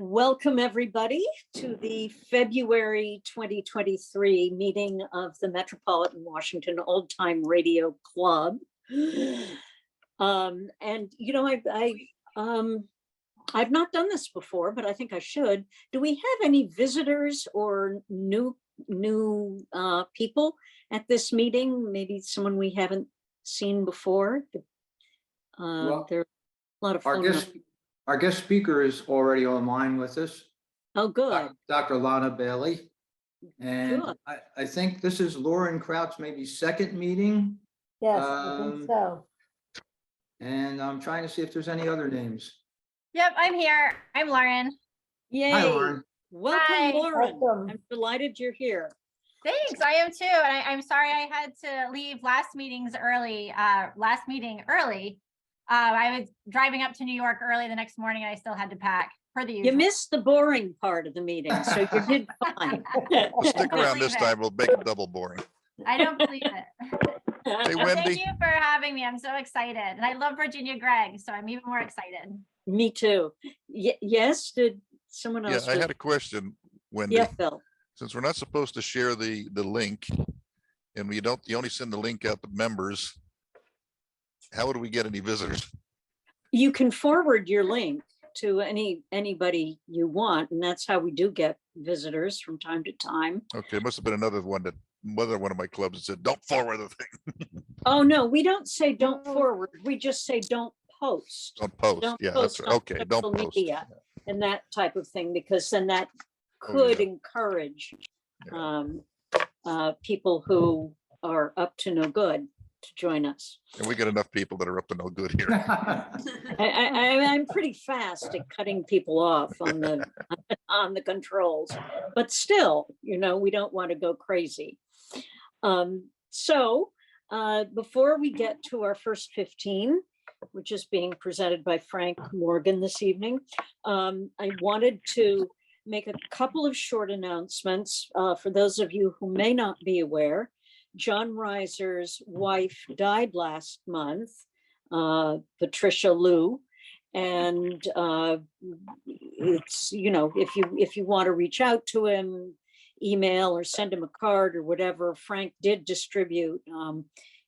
Welcome, everybody, to the February 2023 meeting of the Metropolitan Washington Old Time Radio Club. And you know, I've not done this before, but I think I should. Do we have any visitors or new people at this meeting? Maybe someone we haven't seen before. Well, there are a lot of our guest speaker is already online with us. Oh, good. Dr. Lona Bailey. And Good. I think this is Lauren Kraut's maybe second meeting. Yes, I think so. And I'm trying to see if there's any other names. Yep, I'm here. I'm Lauren. Yay. Hi, Lauren. Welcome, Hi. Lauren. Welcome. I'm delighted you're here. Thanks, I am too. And I'm sorry I had to leave last meeting early. I was driving up to New York early the next morning and I still had to pack per the usual. You missed the boring part of the meeting, so you did fine. Stick around this time, we'll make it double boring. I don't believe it. Hey, Well, thank Wendy. you for having me. I'm so excited. And I love Virginia Gregg, so I'm even more excited. Me too. Yes, did someone Yeah, else? I had a question, Wendy. Yeah, Phil. Since we're not supposed to share the link and you only send the link out to members, how do we get any visitors? You can forward your link to anybody you want, and that's how we do get visitors from time to time. Okay, it must have been another one of my clubs that said, don't forward the thing. Oh, no, we don't say don't forward. We just say don't post. Don't post. Don't Yeah, post that's right. on Okay, don't social post. media and that type of thing, because then that could yeah. encourage people who are up to no good to join us. And we get enough people that are up to no good here. I'm pretty fast at cutting people off on the controls, but still, you know, we don't want to go crazy. So before we get to our first 15, which is being presented by Frank Morgan this evening, I wanted to make a couple of short announcements for those of you who may not be aware. John Reiser's wife died last month, Patricia Liu, and it's, you know, if you want to reach out to him, email or send him a card or whatever. Frank did distribute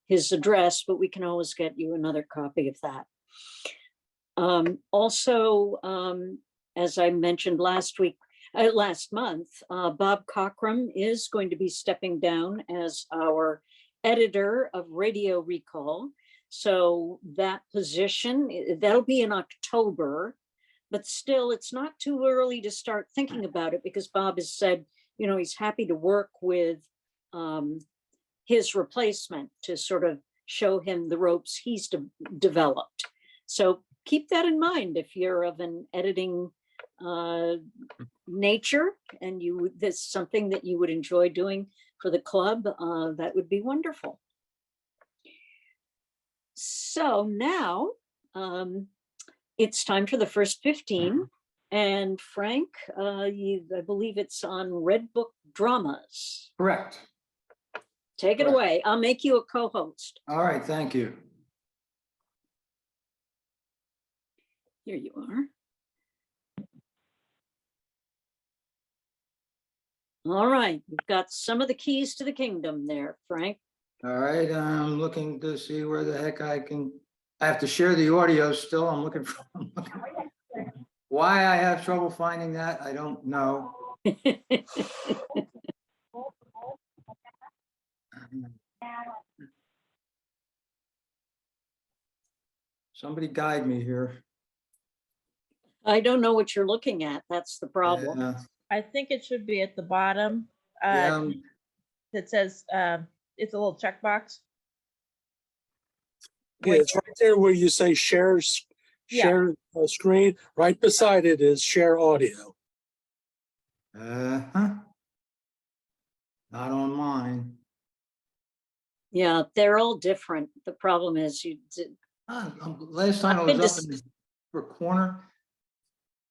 his address, but we can always get you another copy of that. Also, as I mentioned last month, Bob Cockrum is going to be stepping down as our editor of Radio Recall. So that position, that'll be in October, but still it's not too early to start thinking about it, because Bob has said, you know, he's happy to work with his replacement to sort of show him the ropes he's developed. So keep that in mind if you're of an editing nature and this is something that you would enjoy doing for the club, that would be wonderful. So now it's time for the first 15, and Frank, I believe it's on Redbook Dramas. Correct. Take it away. I'll make you a co-host. All right, thank you. Here you are. All right, you've got some of the keys to the kingdom there, Frank. All right, I'm looking to see where the heck I have to share the audio still. I'm looking for why I have trouble finding that, I don't know. Somebody guide me here. I don't know what you're looking at. That's the problem. Yeah. I think it should be at the bottom. Yeah. It says it's a little checkbox. Yeah, it's right there where you say share screen. Right beside it is share audio. Not on mine. Yeah, they're all different. The problem is Last time I I've been was up in the corner.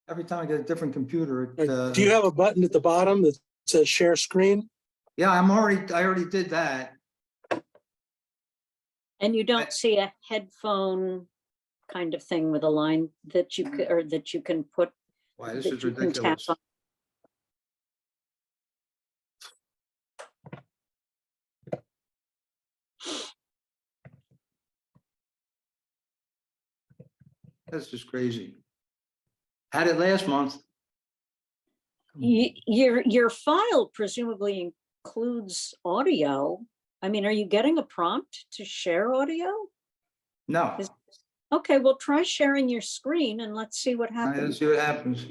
Every time I get a different computer, Do you have a button at the bottom that says share screen? yeah, I already did that. and you don't see a headphone kind of thing with a line that you could, or that you can put Why, this that is you can tap ridiculous. on. This is crazy. Had it last month. Your file presumably includes audio. I mean, are you getting a prompt to share audio? No. Okay, well, try sharing your screen and let's see what Let's happens. see what happens.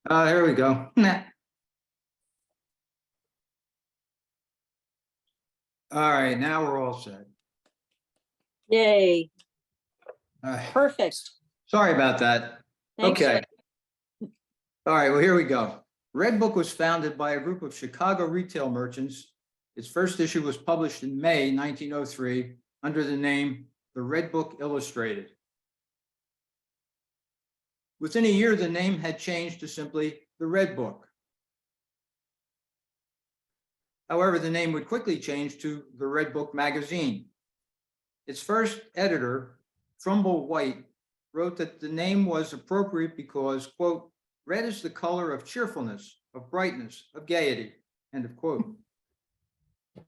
Here we go. Nah. All right, now we're all set. Yay, All right. perfect. Sorry about that. Thanks, Okay. Ed. All right, well, here we go. Redbook was founded by a group of Chicago retail merchants. Its first issue was published in May 1903 under the name The Redbook Illustrated. Within a year, the name had changed to simply The Redbook. However, the name would quickly change to The Redbook Magazine. Its first editor, Trumbull White, wrote that the name was appropriate because, quote, red is the color of cheerfulness, of brightness, of gaiety, end of quote.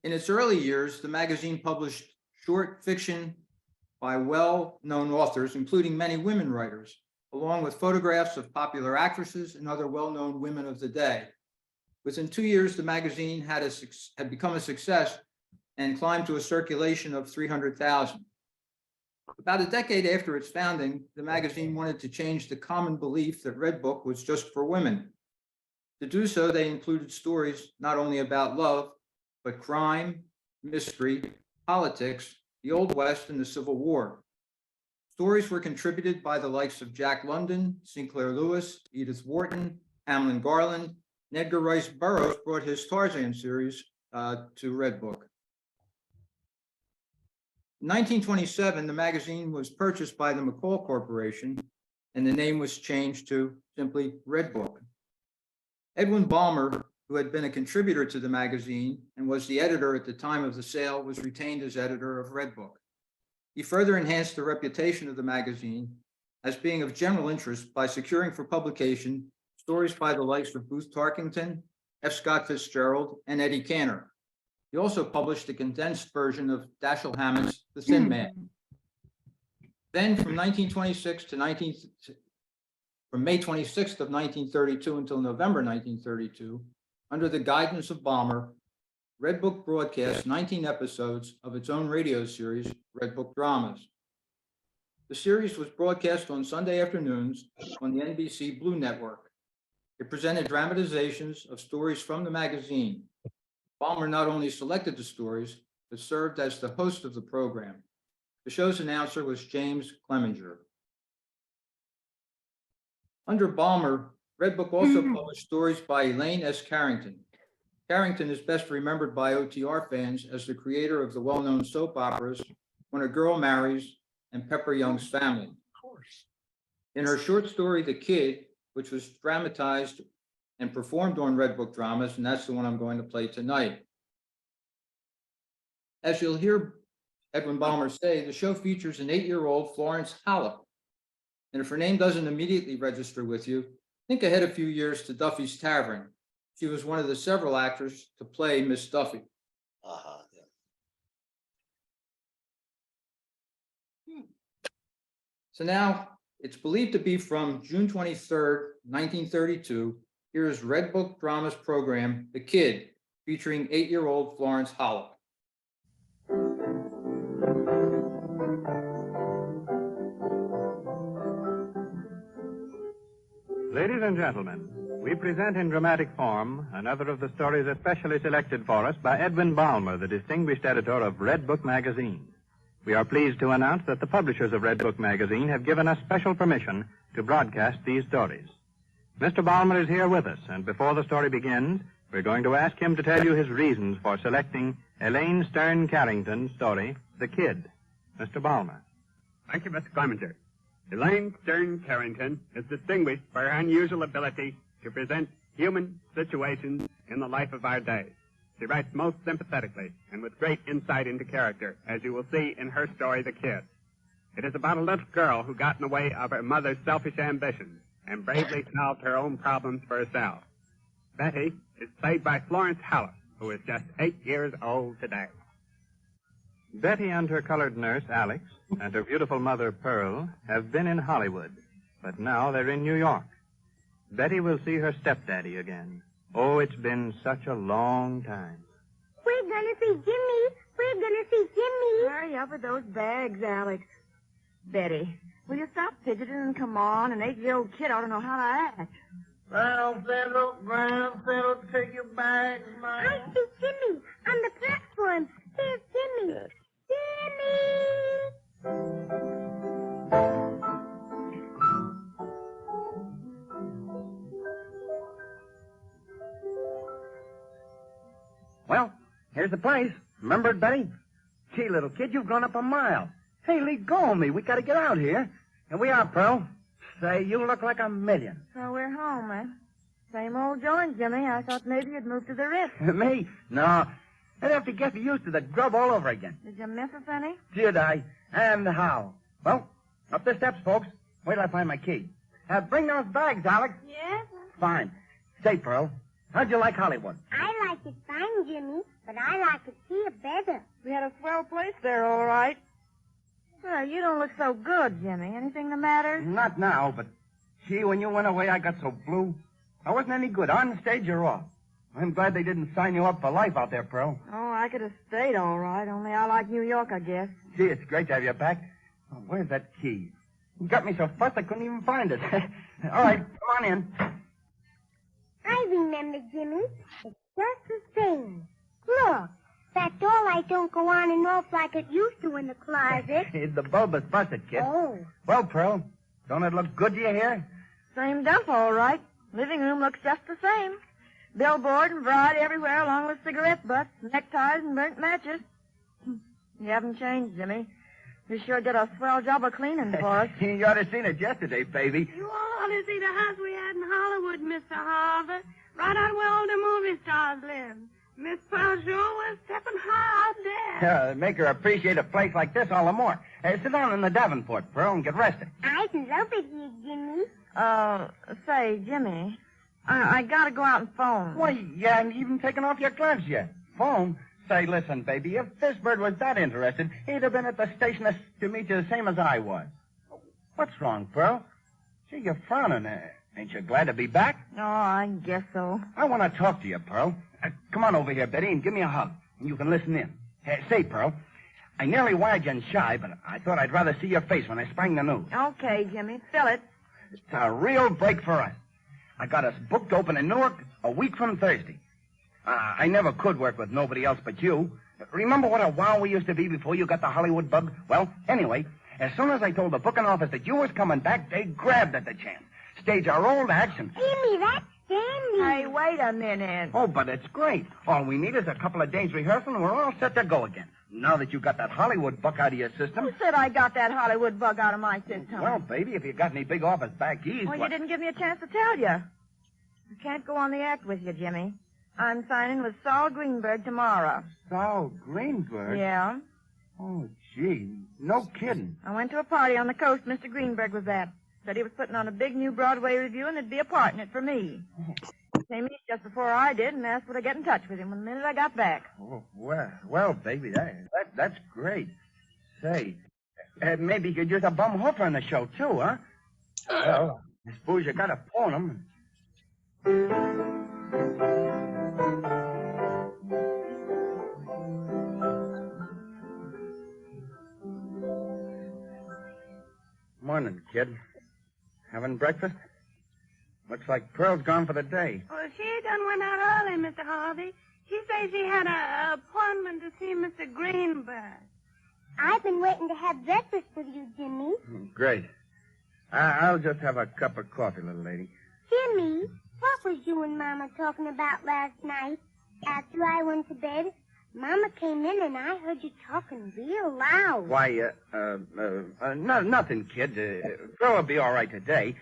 In its early years, the magazine published short fiction by well-known authors, including many women writers, along with photographs of popular actresses and other well-known women of the day. Within 2 years, the magazine had become a success and climbed to a circulation of 300,000. About a decade after its founding, the magazine wanted to change the common belief that Redbook was just for women. To do so, they included stories not only about love, but crime, mystery, politics, the Old West, and the Civil War. Stories were contributed by the likes of Jack London, Sinclair Lewis, Edith Wharton, Hamlin Garland, and Edgar Rice Burroughs brought his Tarzan series to Redbook. In 1927, the magazine was purchased by the McCall Corporation, and the name was changed to simply Redbook. Edwin Balmer, who had been a contributor to the magazine and was the editor at the time of the sale, was retained as editor of Redbook. He further enhanced the reputation of the magazine as being of general interest by securing for publication stories by the likes of Booth Tarkington, F. Scott Fitzgerald, and Eddie Cantor. He also published a condensed version of Dashiell Hammett's The Thin Man. Then from May 26th of 1932 until November 1932, under the guidance of Balmer, Redbook broadcast 19 episodes of its own radio series, Redbook Dramas. The series was broadcast on Sunday afternoons on the NBC Blue Network. It presented dramatizations of stories from the magazine. Balmer not only selected the stories, but served as the host of the program. The show's announcer was James Clemenger. Under Balmer, Redbook also published stories by Elaine S. Carrington. Carrington is best remembered by OTR fans as the creator of the well-known soap operas When a Girl Marries and Pepper Young's Family. Of course. In her short story, The Kid, which was dramatized and performed on Redbook Dramas, and that's the one I'm going to play tonight. As you'll hear Edwin Balmer say, the show features an 8-year-old Florence Hallock. And if her name doesn't immediately register with you, think ahead a few years to Duffy's Tavern. She was one of the several actors to play Miss Duffy. So now it's believed to be from June 23rd, 1932. Here is Redbook Dramas program, The Kid, featuring 8-year-old Florence Hallock. Ladies and gentlemen, we present in dramatic form another of the stories especially selected for us by Edwin Balmer, the distinguished editor of Redbook Magazine. We are pleased to announce that the publishers of Redbook Magazine have given us special permission to broadcast these stories. Mr. Balmer is here with us, and before the story begins, we're going to ask him to tell you his reasons for selecting Elaine Stern Carrington's story, The Kid. Mr. Balmer. Thank you, Mr. Clemenger. Elaine Stern Carrington is distinguished for her unusual ability to present human situations in the life of our day. She writes most sympathetically and with great insight into character, as you will see in her story, The Kid. It is about a little girl who got in the way of her mother's selfish ambitions and bravely solved her own problems for herself. Betty is played by Florence Hallis, who is just 8 years old today. Betty and her colored nurse, Alex, and her beautiful mother, Pearl, have been in Hollywood, but now they're in New York. Betty will see her stepdaddy again. Oh, it's been such a long time. We're gonna see Jimmy. We're gonna see Jimmy. Hurry up with those bags, Alex. Betty, will you stop fidgeting and come on? An 8-year-old kid ought to know how to act. Brown fiddle, take your bags, I man. see Jimmy on the platform. There's Jimmy. Jimmy! Well, here's the place. Remember it, Betty? Gee, little kid, you've gone up a mile. Hey, leave go of me. We gotta get out here. Here we are, Pearl. Say, you look like a million. So we're home, eh? Same old joint, Jimmy. I thought maybe you'd moved to the Ritz. Me? No. I'd have to get used to the grub all over again. Did you miss us any? Did I? And how? Well, up the steps, folks. Wait till I find my key. Bring those bags, Alex. Yes? Fine. Say, Pearl, how'd you like Hollywood? I like it fine, Jimmy, but I like it here better. We had a swell place there, all right. Well, you don't look so good, Jimmy. Anything the matter? Not now, but gee, when you went away, I got so blue. I wasn't any good on stage or off. I'm glad they didn't sign you up for life out there, Pearl. Oh, I could have stayed all right, only I like New York, I guess. Gee, it's great to have you back. Oh, where's that key? You got me so fussed I couldn't even find it. All right, come on in. I remember, Jimmy. It's just the same. Look, that door light don't go on and off like it used to in the closet. The bulb is busted, kid. Oh. Well, Pearl, don't it look good to you here? Same dump, all right. Living room looks just the same. Billboard and variety everywhere, along with cigarette butts, neckties, and burnt matches. You haven't changed, Jimmy. You sure did a swell job of cleaning for us. You ought to seen it yesterday, baby. You all ought to see the house we had in Hollywood, Mr. Harvey. Right out where all the movie stars live. Miss Pearl sure was stepping high out there. Make her appreciate a place like this all the more. Sit down in the Davenport, Pearl, and get rested. I love it here, Jimmy. Say, Jimmy, I gotta go out and phone. Why, you haven't even taken off your gloves yet. Phone? Say, listen, baby, if this bird was that interested, he'd have been at the station to meet you the same as I was. What's wrong, Pearl? Gee, you're frowning. Ain't you glad to be back? Oh, I guess so. I want to talk to you, Pearl. Come on over here, Betty, and give me a hug. And you can listen in. Say, Pearl, I nearly wired you in shy, but I thought I'd rather see your face when I sprang the news. Okay, Jimmy, fill it. It's a real break for us. I got us booked open in Newark a week from Thursday. I never could work with nobody else but you. Remember what a wow we used to be before you got the Hollywood bug? Well, anyway, as soon as I told the booking office that you was coming back, they grabbed at the chance. Stage our old action. Jimmy, that's dandy. Hey, wait a minute. Oh, but it's great. All we need is a couple of days rehearsal and we're all set to go again. Now that you got that Hollywood bug out of your system. Who said I got that Hollywood bug out of my system? Well, baby, if you got any big office back east... Well, you didn't give me a chance to tell you. I can't go on the act with you, Jimmy. I'm signing with Saul Greenberg tomorrow. Saul Greenberg? Yeah. Oh, gee, no kidding. I went to a party on the coast Mr. Greenberg was at. Said he was putting on a big new Broadway review and there'd be a part in it for me. Came east just before I did and asked would I get in touch with him the minute I got back. Oh, well, baby, that's great. Say, maybe you could use a bum hoofer in the show, too, huh? Well, I suppose you gotta phone him. Morning, kid. Having breakfast? Looks like Pearl's gone for the day. Well, she done went out early, Mr. Harvey. She says she had an appointment to see Mr. Greenberg. I've been waiting to have breakfast with you, Jimmy. Great. I'll just have a cup of coffee, little lady. Jimmy, what was you and Mama talking about last night after I went to bed? Mama came in and I heard you talking real loud. Why, nothing, kid. Pearl will be all right today.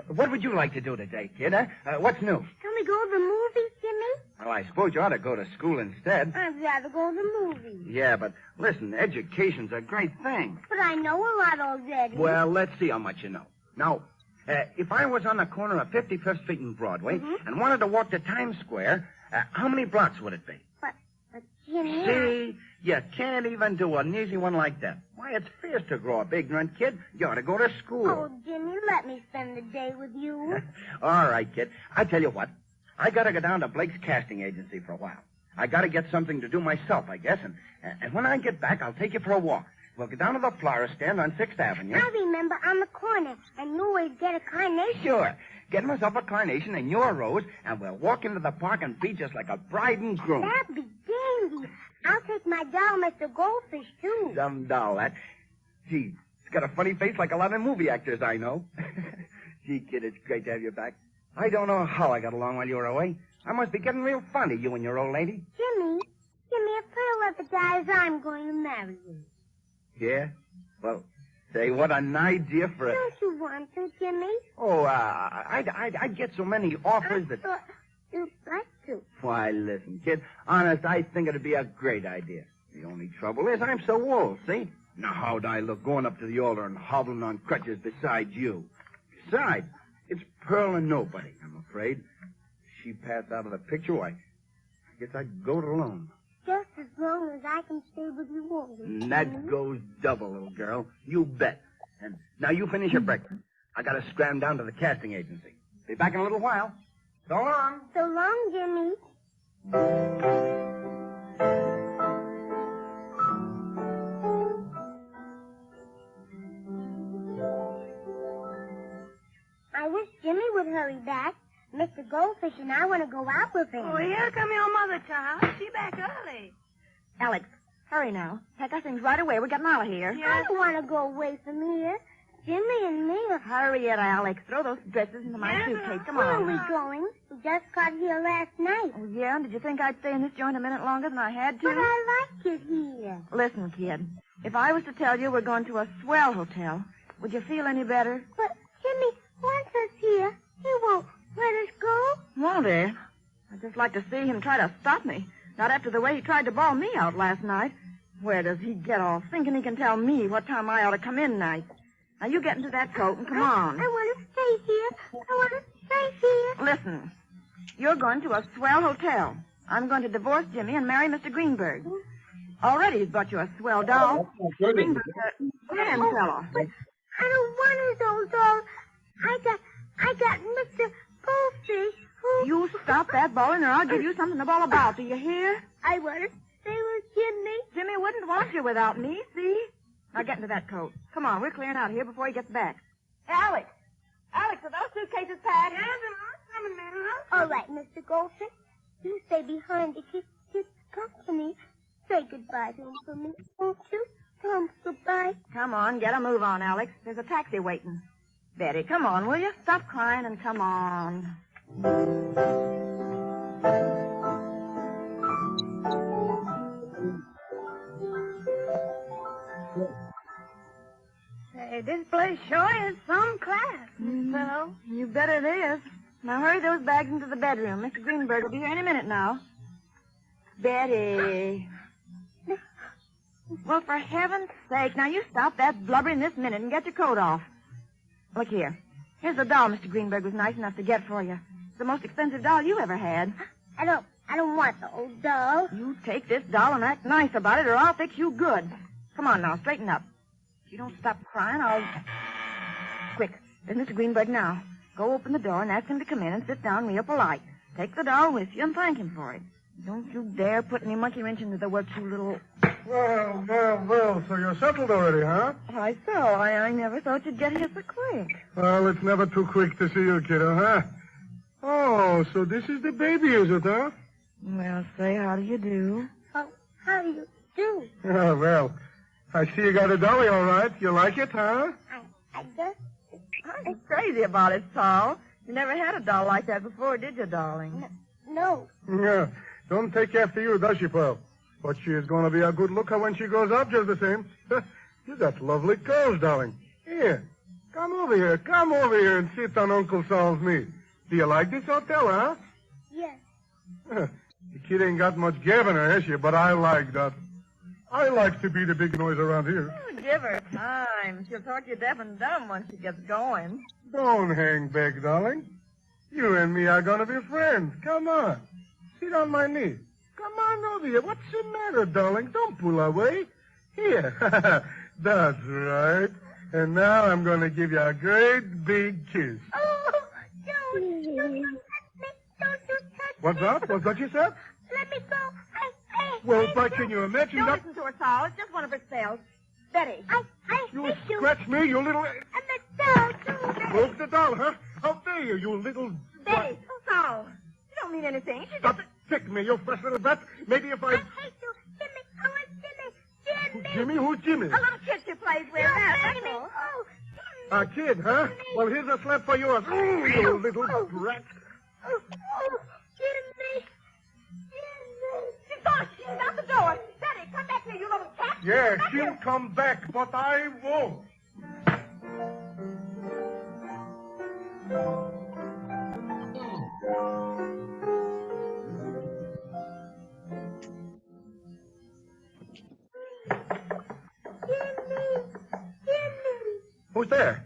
What would you like to do today, kid, huh? What's new? Can we go to the movies, Jimmy? Well, I suppose you ought to go to school instead. I'd rather go to the movies. Yeah, but listen, education's a great thing. But I know a lot already. Well, let's see how much you know. Now, if I was on the corner of 55th Street and Broadway and wanted to walk to Times Square, how many blocks would it be? But Jimmy... See, you can't even do an easy one like that. Why, it's fierce to grow up, ignorant kid. You ought to go to school. Oh, Jimmy, let me spend the day with you. All right, kid. I tell you what. I got to go down to Blake's casting agency for a while. I got to get something to do myself, I guess. And when I get back, I'll take you for a walk. We'll go down to the flower stand on 6th Avenue. I remember on the corner. I knew we'd get a carnation. Sure. Get myself a carnation and your rose, and we'll walk into the park and be just like a bride and groom. That'd be dandy. I'll take my doll, Mr. Goldfish, too. Some doll, that. Gee, it's got a funny face like a lot of movie actors I know. Gee, kid, it's great to have you back. I don't know how I got along while you were away. I must be getting real fond of you and your old lady. Jimmy, if Pearl ever dies, I'm going to marry you. Yeah? Well, say, what an idea for a... Don't you want to, Jimmy? Oh, I'd get so many offers that... thought you'd like to. Why, listen, kid, honest, I think it'd be a great idea. The only trouble is I'm so old, see? Now, how'd I look going up to the altar and hobbling on crutches beside you? Besides, it's Pearl and nobody, I'm afraid. If she passed out of the picture, why, I guess I'd go it alone. Just as long as I can stay with you always. And that goes double, little girl. You bet. And now you finish your breakfast. I gotta scram down to the casting agency. Be back in a little while. So long. So long, Jimmy. I wish Jimmy would hurry back. Mr. Goldfish and I want to go out with him. Oh, here come your mother, child. She back early. Alex, hurry now. Pack our things right away. We're getting out of here. I don't want to go away from here. Jimmy and me are... Hurry it, Alex. Throw those dresses into my suitcase. Come Where are on. we going? We just got here last night. Oh, yeah? And did you think I'd stay in this joint a minute longer than I had to? But I like it here. Listen, kid. If I was to tell you we're going to a swell hotel, would you feel any better? But Jimmy wants us here. He won't let us go. Won't he? I'd just like to see him try to stop me. Not after the way he tried to bawl me out last night. Where does he get off thinking he can tell me what time I ought to come in nights? Now, you get into that coat and come on. I want to stay here. I want to stay here. Listen, you're going to a swell hotel. I'm going to divorce Jimmy and marry Mr. Greenberg. Already he's bought you a swell doll. Greenberg's a grand fellow. But I don't want his old doll. I got Mr. Goldfish who... You stop that bawling or I'll give you something to bawl about. Do you hear? I want to stay with Jimmy. Jimmy wouldn't want you without me, see? Now get into that coat. Come on, we're clearing out of here before he gets back. Hey, Alex! Alex, are those suitcases packed? Yes, I'm coming, man. All right, Mr. Goldfish. You stay behind to keep company. Say goodbye to him for me, won't you? Tell him goodbye. Come on, get a move on, Alex. There's a taxi waiting. Betty, come on, will you? Stop crying and come on. Hey, this place sure is some class, Miss Pearl. You bet it is. Now hurry those bags into the bedroom. Mr. Greenberg will be here any minute now. Betty. Well, for heaven's sake, now you stop that blubbering this minute and get your coat off. Look here. Here's the doll Mr. Greenberg was nice enough to get for you. It's the most expensive doll you ever had. I don't want the old doll. You take this doll and act nice about it, or I'll fix you good. Come on now, straighten up. If you don't stop crying, I'll... Quick, there's Mr. Greenberg now. Go open the door and ask him to come in and sit down real polite. Take the doll with you and thank him for it. Don't you dare put any monkey wrench into the work, you little... Well, so you're settled already, huh? Why so? I never thought you'd get here so quick. Well, it's never too quick to see you, kiddo, huh? Oh, so this is the baby, is it, huh? Well, say, how do you do? How do you do? Oh, well, I see you got a dolly, all right. You like it, huh? I guess... I'm crazy about it, Saul. You never had a doll like that before, did you, darling? No. Yeah. Don't take after you, does she, Pearl? But she is going to be a good looker when she grows up just the same. You got lovely curls, darling. Here, come over here and sit on Uncle Saul's knee. Do you like this hotel, huh? Yes. Kid ain't got much gab in her, has she? But I like that. I like to be the big noise around here. Oh, give her time. She'll talk you deaf and dumb once she gets going. Don't hang back, darling. You and me are gonna be friends. Come on. Sit on my knee. Come on over here. What's the matter, darling? Don't pull away. Here. That's right. And now I'm gonna give you a great big kiss. Oh, don't you touch me. Don't you touch What's that? What's that you said? me. Let me go. Well, but can you imagine Don't that? listen to her, Saul. It's just one of her spells. Betty. You hate you. scratch me, you little... And the doll, too, Betty. Broke the doll, huh? How dare you, you little... Betty. Saul. You don't mean anything. She Stop it. Kick me, you fresh little brat. Maybe if I... I hate you. Jimmy. I want Jimmy. Jimmy. Jimmy? Who's Jimmy? A little kid she plays with. That's all. Oh, A kid, huh? Well, here's a slap for yours. You little brat. oh, Jimmy. She's gone. She's out the door. Betty, come back here, you little cat. Yeah, Come back she'll here. come back, but I won't. Who's there?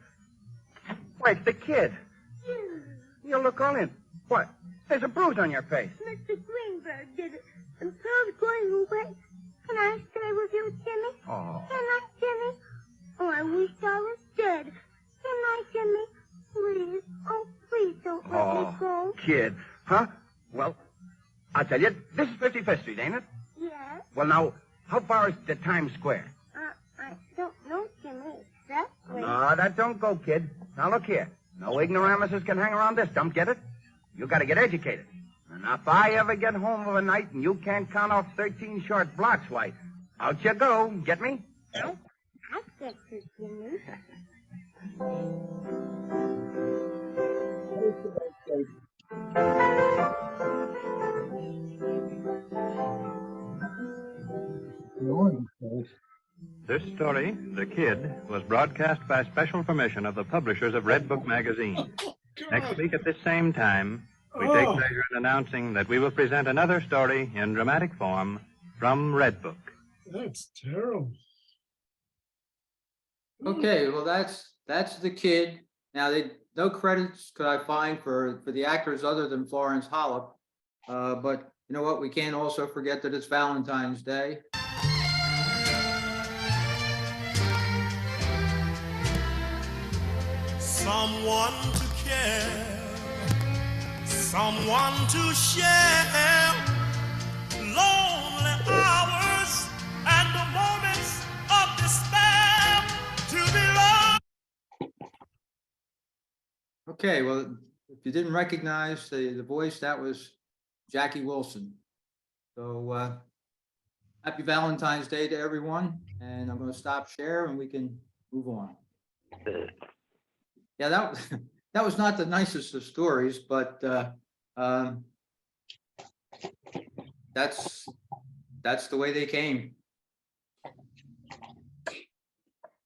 Why, it's the kid. You look all in. What? There's a bruise on your face. Mr. Greenberg did it. And Pearl's going away. Can I stay with you, Jimmy? Oh. Can I, Jimmy? Oh, I wish I was dead. Can I, Jimmy? Please. Oh, please don't let me go. Kid. Huh? Well, I'll tell you, this is 55th Street, ain't it? Yes? Well, now, how far is to Times Square? I don't know, Jimmy, exactly. No, that don't go, kid. Now, look here. No ignoramuses can hang around this dump, get it? You gotta get educated. And if I ever get home of a night and you can't count off 13 short blocks, why, out you go. Get me? I get you, Jimmy. This story, The Kid, was broadcast by special permission of the publishers of Redbook magazine. Next week at this same time, we take pleasure in announcing that we will present another story in dramatic form from Redbook. That's terrible. Okay, well, that's the kid. Now, no credits could I find for the actors other than Florence Hollop. But you know what? We can't also forget that it's Valentine's Day. Someone to care, someone to share, lonely hours and the moments of despair to be loved. Okay, well, if you didn't recognize the voice, that was Jackie Wilson. So happy Valentine's Day to everyone. And I'm going to stop share and we can move on. Yeah, that was not the nicest of stories, but that's the way they came.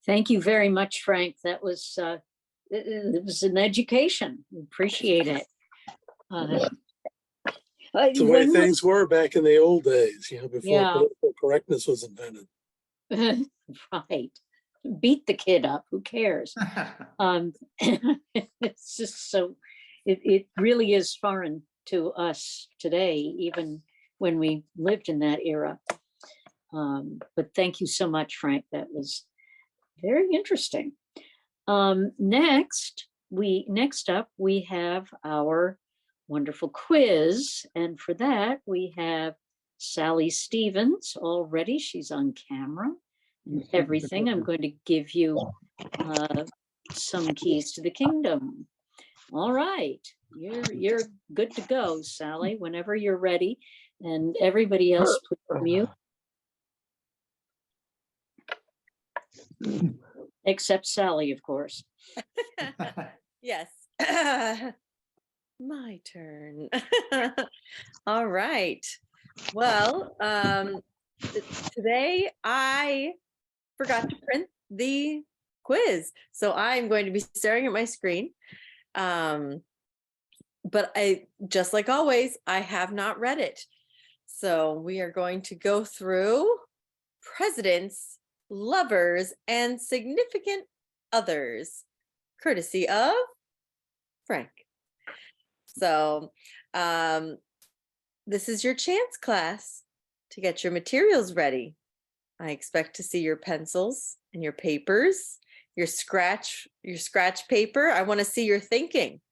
Thank you very much, Frank. That was it was an education. Appreciate it. It's the way things were back in the old days, before Yeah. political correctness was invented. Right. Beat the kid up. Who cares? It's just so, it really is foreign to us today, even when we lived in that era. But thank you so much, Frank. That was very interesting. Next up, we have our wonderful quiz. And for that, we have Sally Stevens already. She's on camera and everything. I'm going to give you some keys to the kingdom. All right, you're good to go, Sally, whenever you're ready. And everybody else, put mute. Except Sally, of course. Yes. My turn. All right. Well, today I forgot to print the quiz, so I'm going to be staring at my screen. But I, just like always, I have not read it. So we are going to go through presidents, lovers, and significant others, courtesy of Frank. So this is your chance, class, to get your materials ready. I expect to see your pencils and your papers, your scratch paper. I want to see your thinking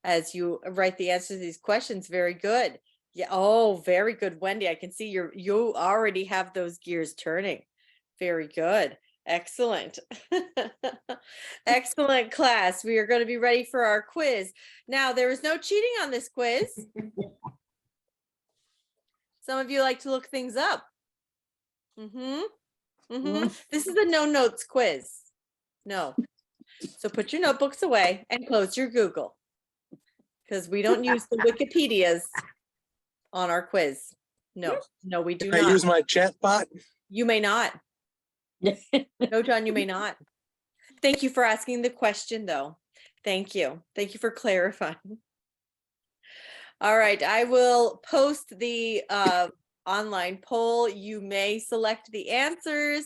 as you write the answers to these questions. Very good. Yeah. Oh, very good, Wendy. I can see you already have those gears turning. Very good. Excellent. Excellent, class. We are going to be ready for our quiz. Now, there is no cheating on this quiz. Some of you like to look things up. This is a no notes quiz. No. So put your notebooks away and close your Google, because we don't use the Wikipedias on our quiz. No, we do Can not. I use my chat bot? You may not. No, John, you may not. Thank you for asking the question, though. Thank you. Thank you for clarifying. All right, I will post the online poll. You may select the answers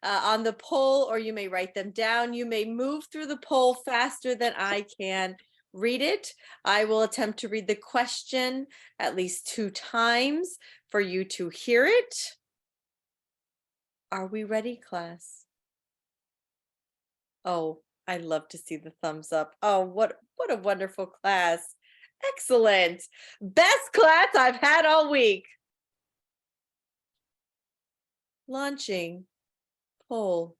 on the poll, or you may write them down. You may move through the poll faster than I can read it. I will attempt to read the question at least 2 times for you to hear it. Are we ready, class? Oh, I love to see the thumbs up. Oh, what a wonderful class. Excellent. Best class I've had all week. Launching poll.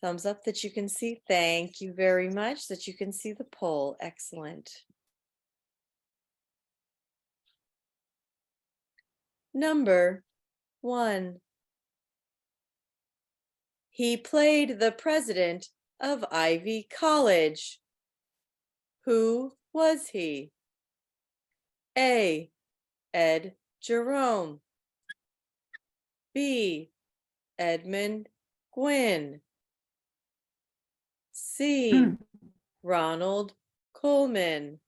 Thumbs up that you can see. Thank you very much that you can see the poll. Excellent. Number 1. He played the president of Ivy College. Who was he? A. Ed Jerome. B. Edmund Gwynn. C. Ronald Coleman.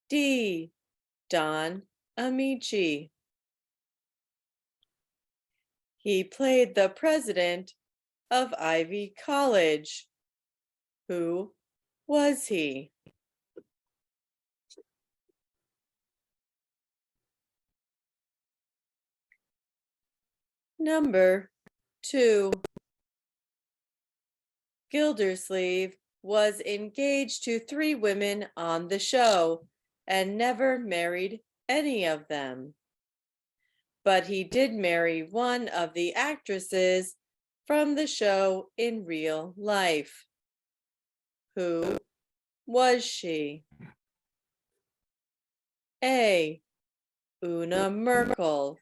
D. Don Amici. He played the president of Ivy College. Who was he? Number 2. Gildersleeve was engaged to 3 women on the show and never married any of them. But he did marry one of the actresses from the show in real life. Who was she? A. Una Merkel,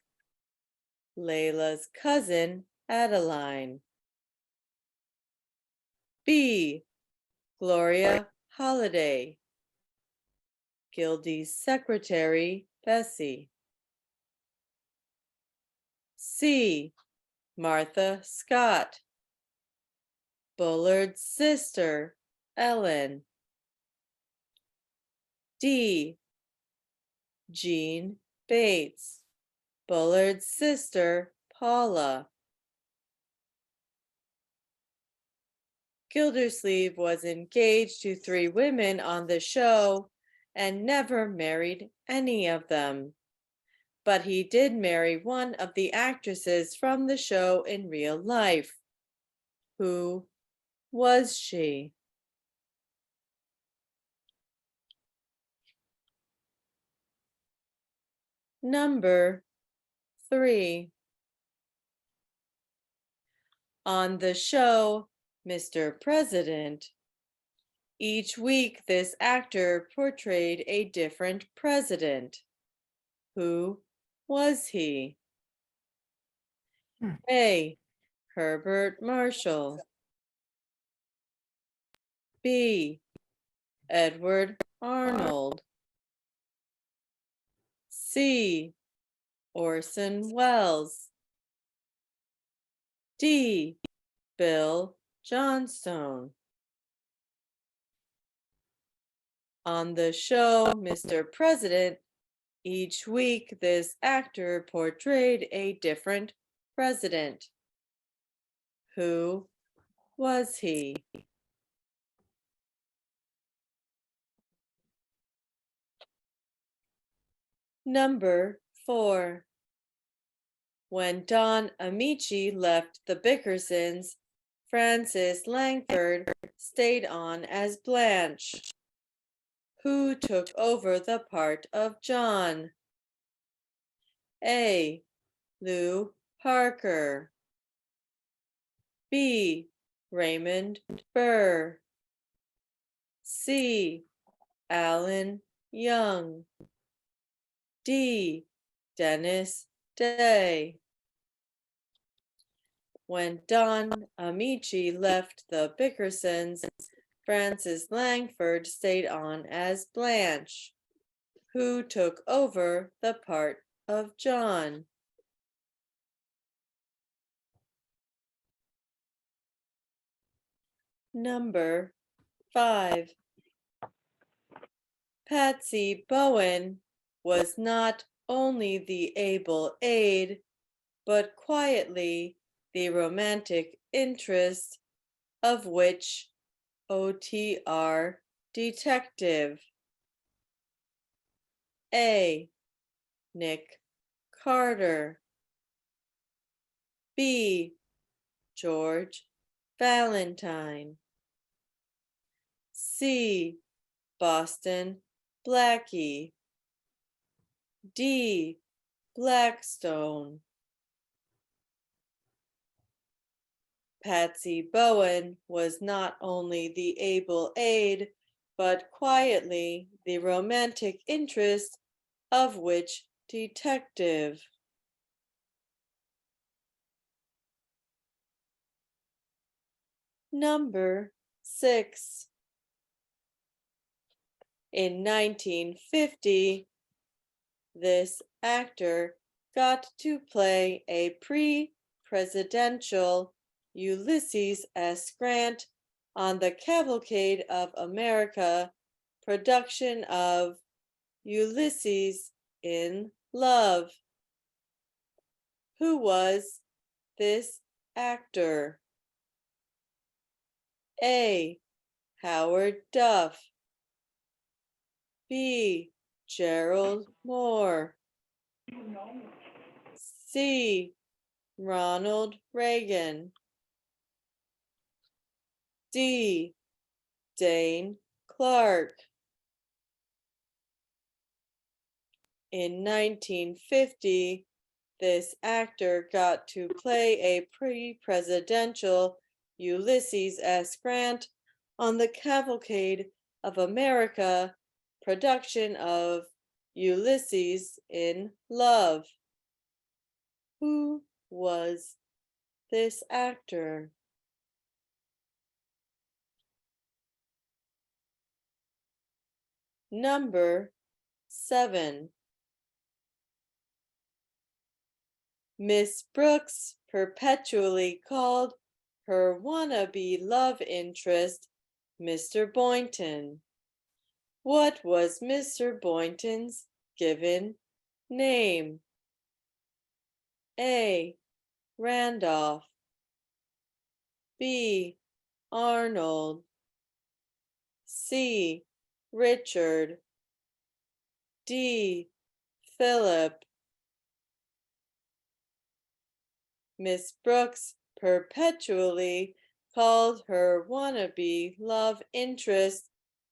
Layla's cousin Adeline. B. Gloria Holliday, Gildy's secretary Bessie. C. Martha Scott, Bullard's sister Ellen. D. Jean Bates, Bullard's sister Paula. Gildersleeve was engaged to 3 women on the show and never married any of them. But he did marry one of the actresses from the show in real life. Who was she? Number 3. On the show, Mr. President, each week this actor portrayed a different president. Who was he? A. Herbert Marshall. B. Edward Arnold. C. Orson Welles. D. Bill Johnstone. On the show, Mr. President, each week this actor portrayed a different president. Who was he? Number 4. When Don Amici left the Bickersons, Frances Langford stayed on as Blanche. Who took over the part of John? A. Lou Parker. B. Raymond Burr. C. Alan Young. D. Dennis Day. When Don Amici left the Bickersons, Frances Langford stayed on as Blanche. Who took over the part of John? Number 5. Patsy Bowen was not only the able aide, but quietly the romantic interest of which OTR detective? A. Nick Carter. B. George Valentine. C. Boston Blackie. D. Blackstone. Patsy Bowen was not only the able aide, but quietly the romantic interest of which detective? Number 6. In 1950, this actor got to play a pre-presidential Ulysses S. Grant on the Cavalcade of America production of Ulysses in Love. Who was this actor? A. Howard Duff. B. Gerald Moore. C. Ronald Reagan. D. Dane Clark. In 1950, this actor got to play a pre-presidential Ulysses S. Grant on the Cavalcade of America production of Ulysses in Love. Who was this actor? Number 7. Miss Brooks perpetually called her wannabe love interest Mr. Boynton. What was Mr. Boynton's given name? A. Randolph. B. Arnold. C. Richard. D. Philip. Miss Brooks perpetually called her wannabe love interest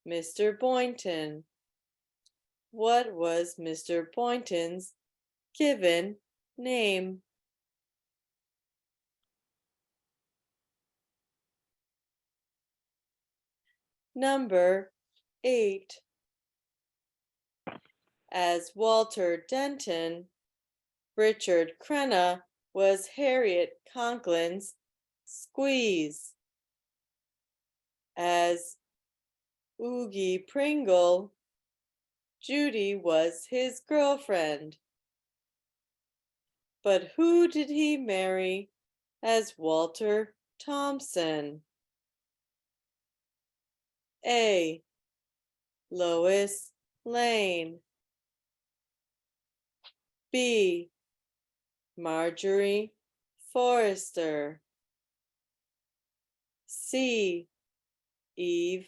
Mr. Boynton. What was Mr. Boynton's given name? Number 8. As Walter Denton, Richard Crenna was Harriet Conklin's squeeze. As Oogie Pringle, Judy was his girlfriend. But who did he marry as Walter Thompson? A. Lois Lane. B, Marjorie Forrester. C, Eve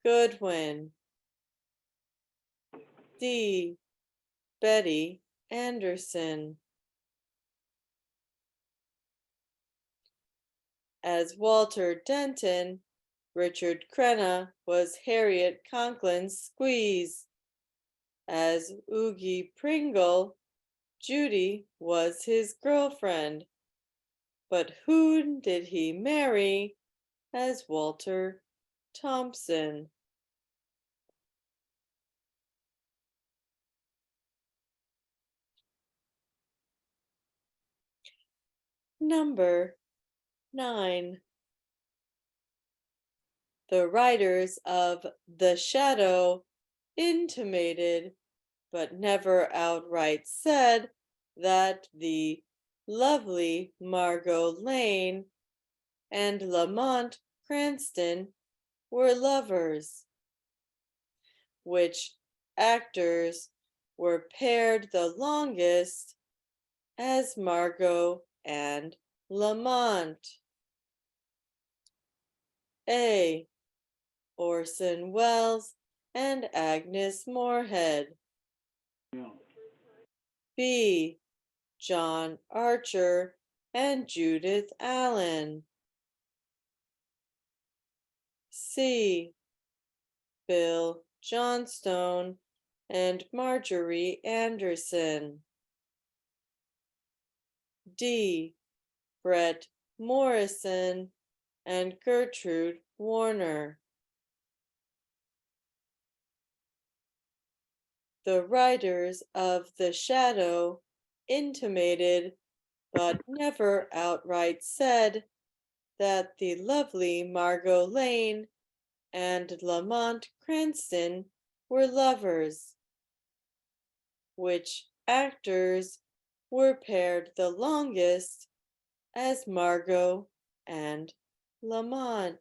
Goodwin. D, Betty Anderson. As Walter Denton, Richard Crenna was Harriet Conklin's squeeze. As Oogie Pringle, Judy was his girlfriend. But who did he marry as Walter Thompson? Number 9. The writers of The Shadow intimated, but never outright said, that the lovely Margot Lane and Lamont Cranston were lovers. Which actors were paired the longest as Margot and Lamont? A, Orson Welles and Agnes Moorehead. B, John Archer and Judith Allen. C, Bill Johnstone and Marjorie Anderson. D, Brett Morrison and Gertrude Warner. The writers of The Shadow intimated, but never outright said, that the lovely Margot Lane and Lamont Cranston were lovers. Which actors were paired the longest as Margot and Lamont?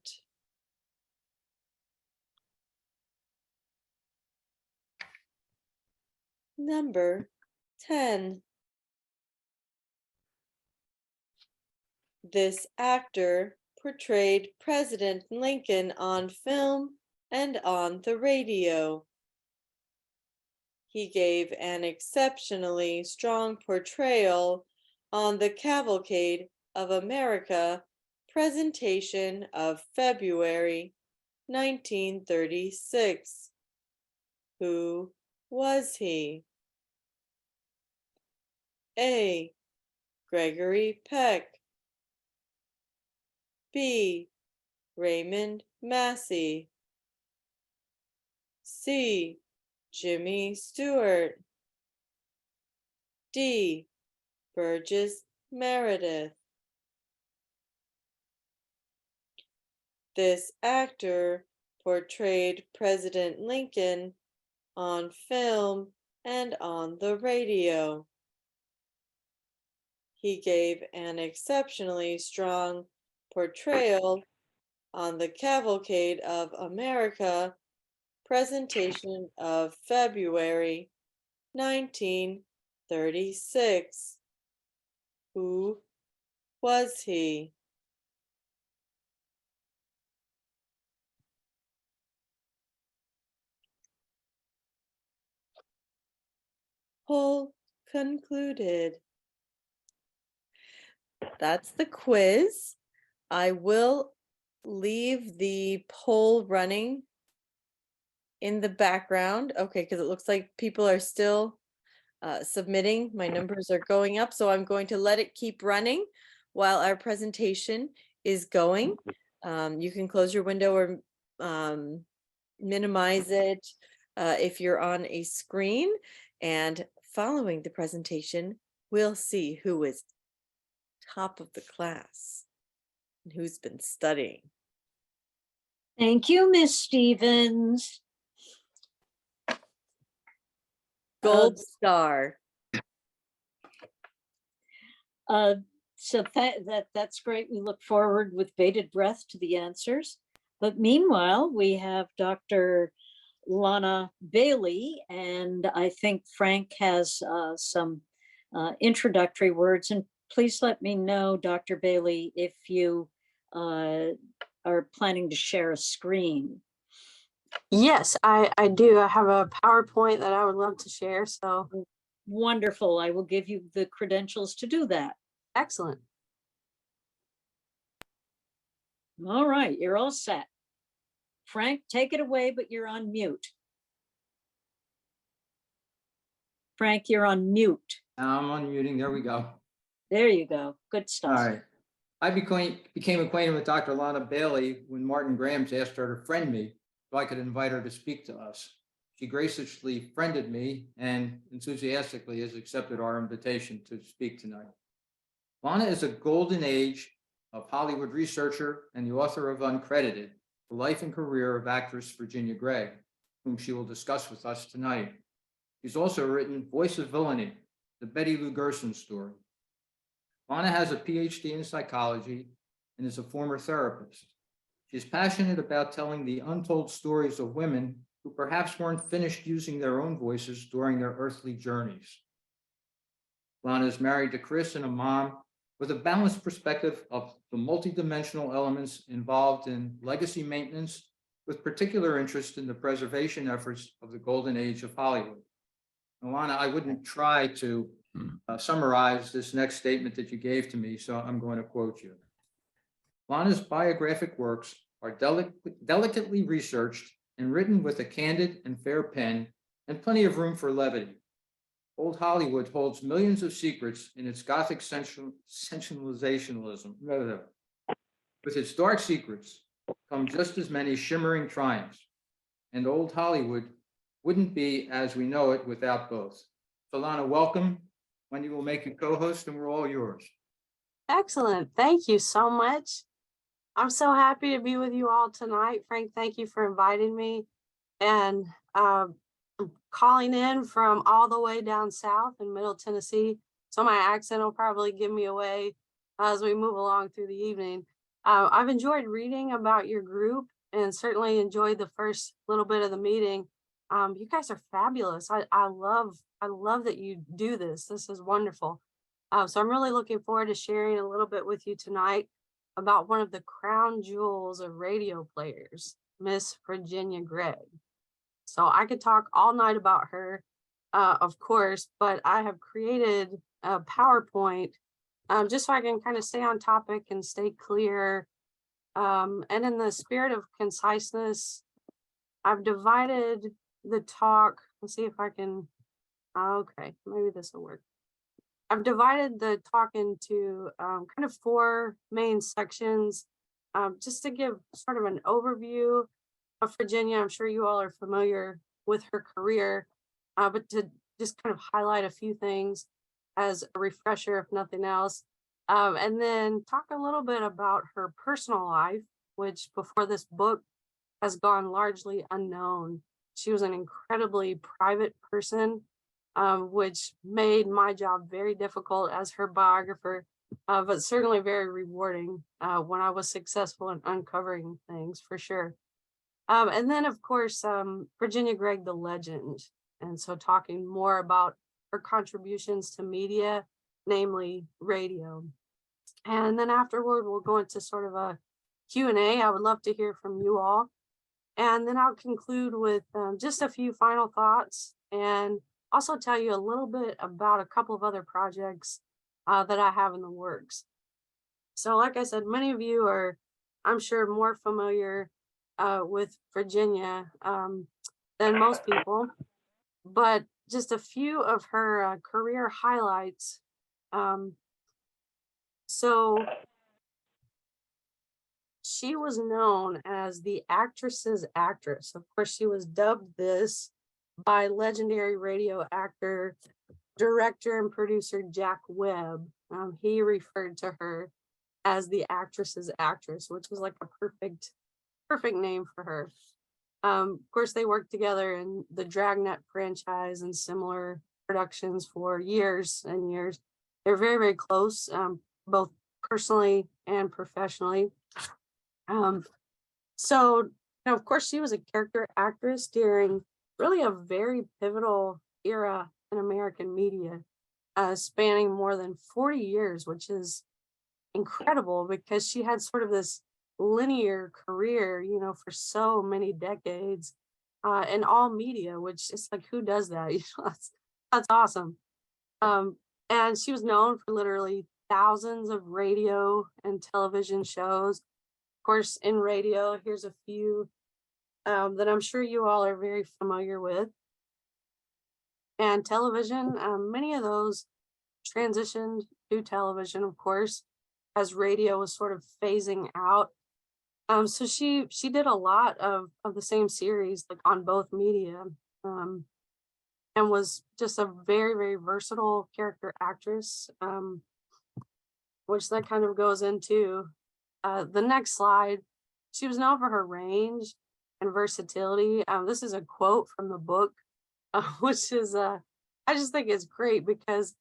Number 10. This actor portrayed President Lincoln on film and on the radio. He gave an exceptionally strong portrayal on the Cavalcade of America presentation of February 1936. Who was he? A, Gregory Peck. B, Raymond Massey. C, Jimmy Stewart. D, Burgess Meredith. This actor portrayed President Lincoln on film and on the radio. He gave an exceptionally strong portrayal on the Cavalcade of America presentation of February 1936. Who was he? Poll concluded. That's the quiz. I will leave the poll running in the background. Okay, because it looks like people are still submitting. My numbers are going up, so I'm going to let it keep running while our presentation is going. You can close your window or minimize it if you're on a screen. And following the presentation, we'll see who is top of the class and who's been studying. Thank you, Miss Stevens. Gold star. So that's great. We look forward with bated breath to the answers. But meanwhile, we have Dr. Lona Bailey, and I think Frank has some introductory words. And please let me know, Dr. Bailey, if you are planning to share a screen. Yes, I do. I have a PowerPoint that I would love to share. So wonderful. I will give you the credentials to do that. Excellent. All right, you're all set. Frank, take it away, but you're on mute. Frank, you're on mute. I'm unmuting. There we go. There you go. Good stuff. All right. I became acquainted with Dr. Lona Bailey when Martin Grams asked her to friend me so I could invite her to speak to us. She graciously friended me and enthusiastically has accepted our invitation to speak tonight. Lona is a golden age of Hollywood researcher and the author of Uncredited, the life and career of actress Virginia Gregg, whom she will discuss with us tonight. She's also written Voice of Villainy, the Betty Lou Gerson story. Lona has a PhD in psychology and is a former therapist. She's passionate about telling the untold stories of women who perhaps weren't finished using their own voices during their earthly journeys. Lona is married to Chris and a mom with a balanced perspective of the multidimensional elements involved in legacy maintenance, with particular interest in the preservation efforts of the golden age of Hollywood. Lona, I wouldn't try to summarize this next statement that you gave to me, so I'm going to quote you. Lona's biographic works are delicately researched and written with a candid and fair pen and plenty of room for levity. Old Hollywood holds millions of secrets in its Gothic sensationalism. With its dark secrets come just as many shimmering triumphs, and old Hollywood wouldn't be as we know it without both. So Lona, welcome. Wendy will make you co-host and we're all yours. Excellent. Thank you so much. I'm so happy to be with you all tonight. Frank, thank you for inviting me. And I'm calling in from all the way down south in Middle Tennessee. So my accent will probably give me away as we move along through the evening. I've enjoyed reading about your group and certainly enjoyed the first little bit of the meeting. You guys are fabulous. I love that you do this. This is wonderful. So I'm really looking forward to sharing a little bit with you tonight about one of the crown jewels of radio players, Miss Virginia Gregg. So I could talk all night about her, of course, but I have created a PowerPoint just so I can kind of stay on topic and stay clear. And in the spirit of conciseness, I've divided the talk. Let's see if I can, okay, maybe this will work. I've divided the talk into kind of 4 main sections, just to give sort of an overview of Virginia. I'm sure you all are familiar with her career, but to just kind of highlight a few things as a refresher, if nothing else. And then talk a little bit about her personal life, which before this book has gone largely unknown. She was an incredibly private person, which made my job very difficult as her biographer, but certainly very rewarding when I was successful in uncovering things, for sure. And then, of course, Virginia Gregg, the legend. And so talking more about her contributions to media, namely radio. And then afterward, we'll go into sort of a Q&A. I would love to hear from you all. And then I'll conclude with just a few final thoughts and also tell you a little bit about a couple of other projects that I have in the works. So like I said, many of you are, I'm sure, more familiar with Virginia than most people, but just a few of her career highlights. So she was known as the actress's actress. Of course, she was dubbed this by legendary radio actor, director, and producer Jack Webb. He referred to her as the actress's actress, which was like a perfect name for her. Of course, they worked together in the Dragnet franchise and similar productions for years and years. They're very, very close, both personally and professionally. So Now, of course, she was a character actress during really a very pivotal era in American media, spanning more than 40 years, which is incredible because she had sort of this linear career, you know, for so many decades in all media, which is like, who does that? You know, that's awesome. And she was known for literally thousands of radio and television shows. Of course, in radio, here's a few that I'm sure you all are very familiar with. And television, many of those transitioned to television, of course, as radio was sort of phasing out. So she did a lot of the same series, like on both media, and was just a very, very versatile character actress, which that kind of goes into the next slide. She was known for her range and versatility. This is a quote from the book, which is I just think it's great because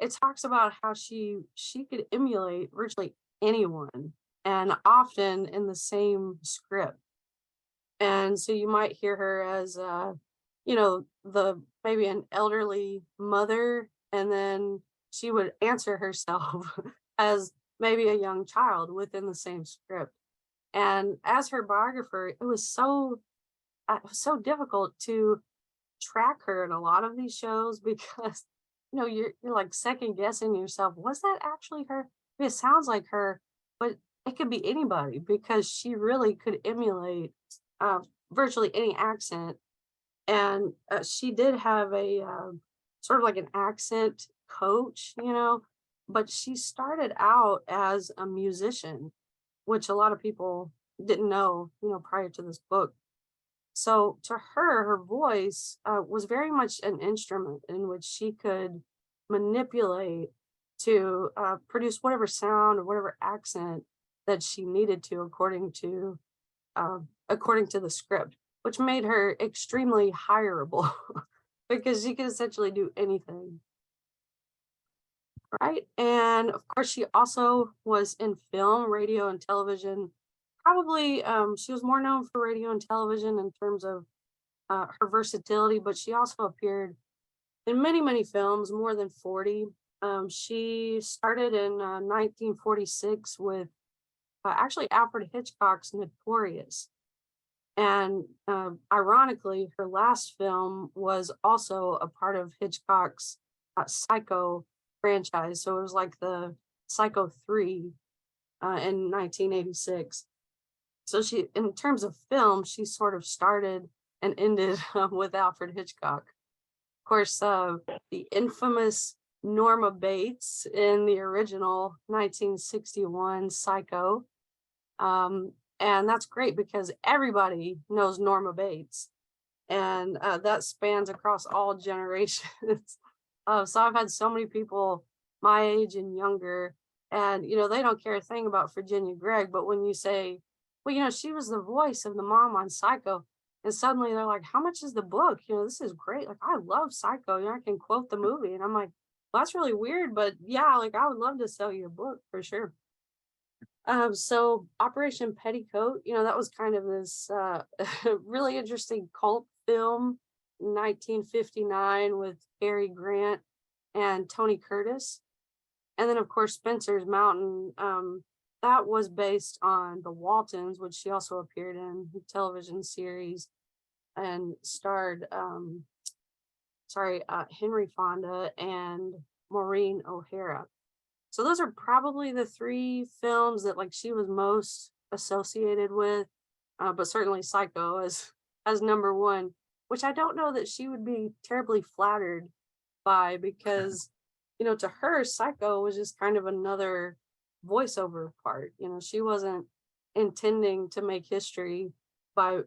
it talks about how she could emulate virtually anyone, and often in the same script. And so you might hear her as you know, maybe an elderly mother, and then she would answer herself as maybe a young child within the same script. And as her biographer, it was so difficult to track her in a lot of these shows because you know you're like second guessing yourself. Was that actually her? It sounds like her, but it could be anybody because she really could emulate virtually any accent. And she did have a sort of like an accent coach, you know, but she started out as a musician, which a lot of people didn't know, you know, prior to this book. So to her, her voice was very much an instrument in which she could manipulate to produce whatever sound or whatever accent that she needed to according to the script, which made her extremely hireable because she could essentially do anything. Right. And of course, she also was in film, radio, and television. Probably she was more known for radio and television in terms of her versatility, but she also appeared in many, many films, more than 40. She started in 1946 with actually Alfred Hitchcock's Notorious. And ironically, her last film was also a part of Hitchcock's Psycho franchise. So it was like the Psycho 3 in 1986. So she, in terms of film, she sort of started and ended with Alfred Hitchcock. Of course, the infamous Norma Bates in the original 1961 Psycho. And that's great because everybody knows Norma Bates. And that spans across all generations. So I've had so many people my age and younger, and, you know, they don't care a thing about Virginia Gregg. But when you say, well, you know, she was the voice of the mom on Psycho, and suddenly they're like, how much is the book? You know, this is great. Like, I love Psycho. You know, I can quote the movie. And I'm like, well, that's really weird. But yeah, like, I would love to sell you a book for sure. So Operation Petticoat, you know, that was kind of this really interesting cult film, 1959 with Cary Grant and Tony Curtis. And then of course, Spencer's Mountain, that was based on The Waltons, which she also appeared in the television series and starred, Henry Fonda and Maureen O'Hara. So those are probably the three films that like she was most associated with, but certainly Psycho as number one, which I don't know that she would be terribly flattered by because, you know, to her, Psycho was just kind of another voiceover part. You know, she wasn't intending to make history by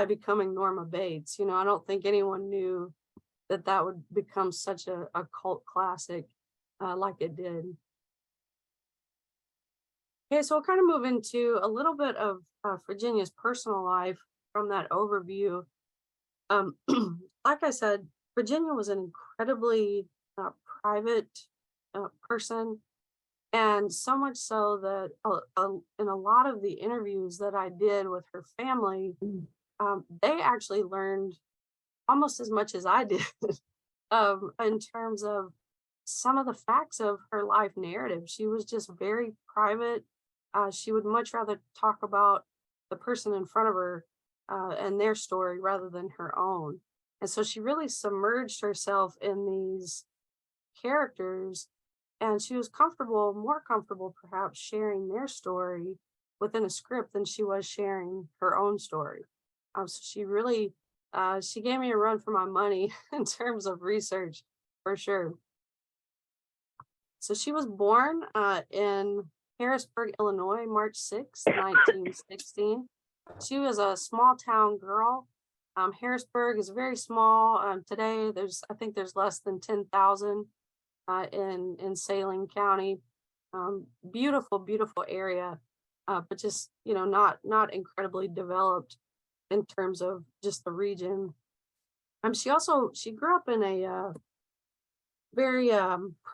becoming Norma Bates. You know, I don't think anyone knew that would become such a cult classic. Like it did. Okay, so we'll kind of move into a little bit of Virginia's personal life from that overview. Like I said, Virginia was an incredibly private person. And so much so that in a lot of the interviews that I did with her family, they actually learned almost as much as I did in terms of some of the facts of her life narrative. She was just very private. She would much rather talk about the person in front of her and their story rather than her own. And so she really submerged herself in these characters, and she was comfortable, more comfortable perhaps, sharing their story within a script than she was sharing her own story. So she really, she gave me a run for my money in terms of research, for sure. So she was born in Harrisburg, Illinois, March 6, 1916. She was a small town girl. Harrisburg is very small. Today, I think there's less than 10,000 in Saline County. Beautiful, beautiful area, but just, not incredibly developed in terms of just the region. She grew up in a very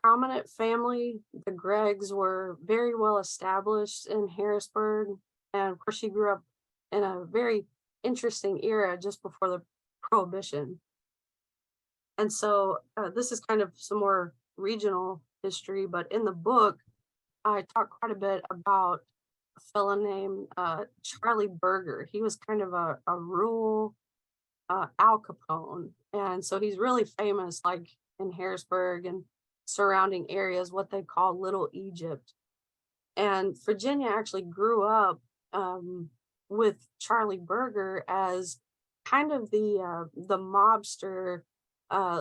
prominent family. The Greggs were very well established in Harrisburg. And of course, she grew up in a very interesting era just before the Prohibition. And so this is kind of some more regional history, but in the book, I talk quite a bit about a fellow named Charlie Berger. He was kind of a rural Al Capone. And so he's really famous, like in Harrisburg and surrounding areas, what they call Little Egypt. And Virginia actually grew up with Charlie Berger as kind of the mobster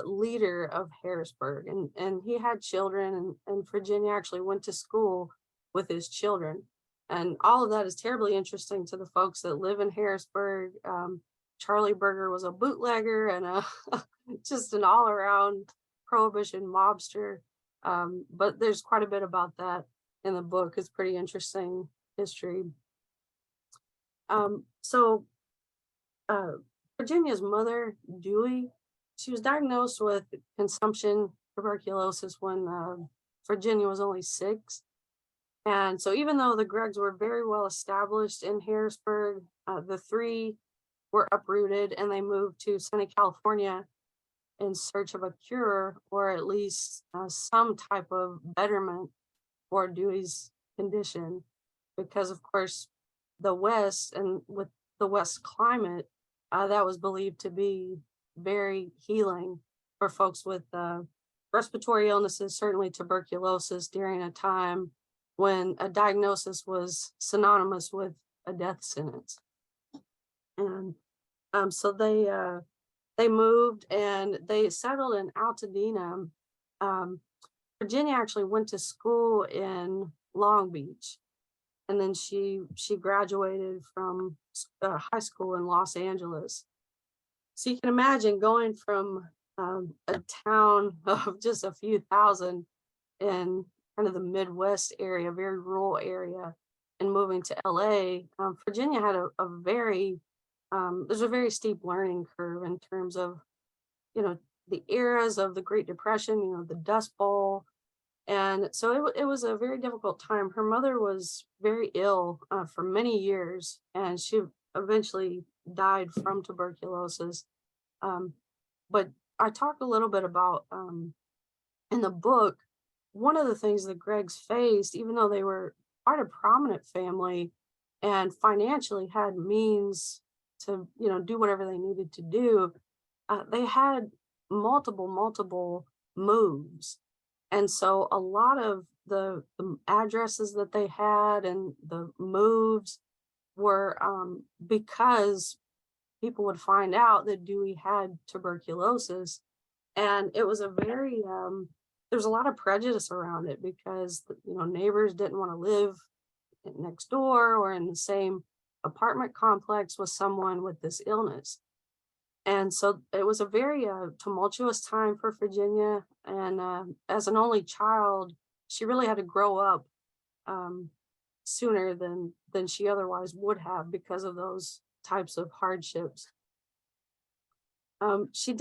leader of Harrisburg. And he had children, and Virginia actually went to school with his children. And all of that is terribly interesting to the folks that live in Harrisburg. Charlie Berger was a bootlegger and just an all-around Prohibition mobster. But there's quite a bit about that in the book. It's pretty interesting history. Virginia's mother, Dewey, she was diagnosed with consumption tuberculosis when Virginia was only 6. And so even though the Greggs were very well established in Harrisburg, the 3 were uprooted and they moved to sunny California in search of a cure, or at least some type of betterment for Dewey's condition. Because of course, the West, and with the West climate, that was believed to be very healing for folks with respiratory illnesses, certainly tuberculosis, during a time when a diagnosis was synonymous with a death sentence. And so they moved and they settled in Altadena. Virginia actually went to school in Long Beach, and then she graduated from high school in Los Angeles. So you can imagine going from a town of just a few thousand in kind of the Midwest area, very rural area, and moving to LA. Virginia had there's a very steep learning curve in terms of, the eras of the Great Depression, the Dust Bowl. And so it was a very difficult time. Her mother was very ill for many years, and she eventually died from tuberculosis. But I talk a little bit about, in the book, one of the things the Greggs faced, even though they were quite a prominent family and financially had means to, do whatever they needed to do, they had multiple moves. And so a lot of the addresses that they had and the moves were because people would find out that Dewey had tuberculosis. And it was a very, there's a lot of prejudice around it because, neighbors didn't want to live next door or in the same apartment complex with someone with this illness. And so it was a very tumultuous time for Virginia. And as an only child, she really had to grow up sooner than she otherwise would have because of those types of hardships. She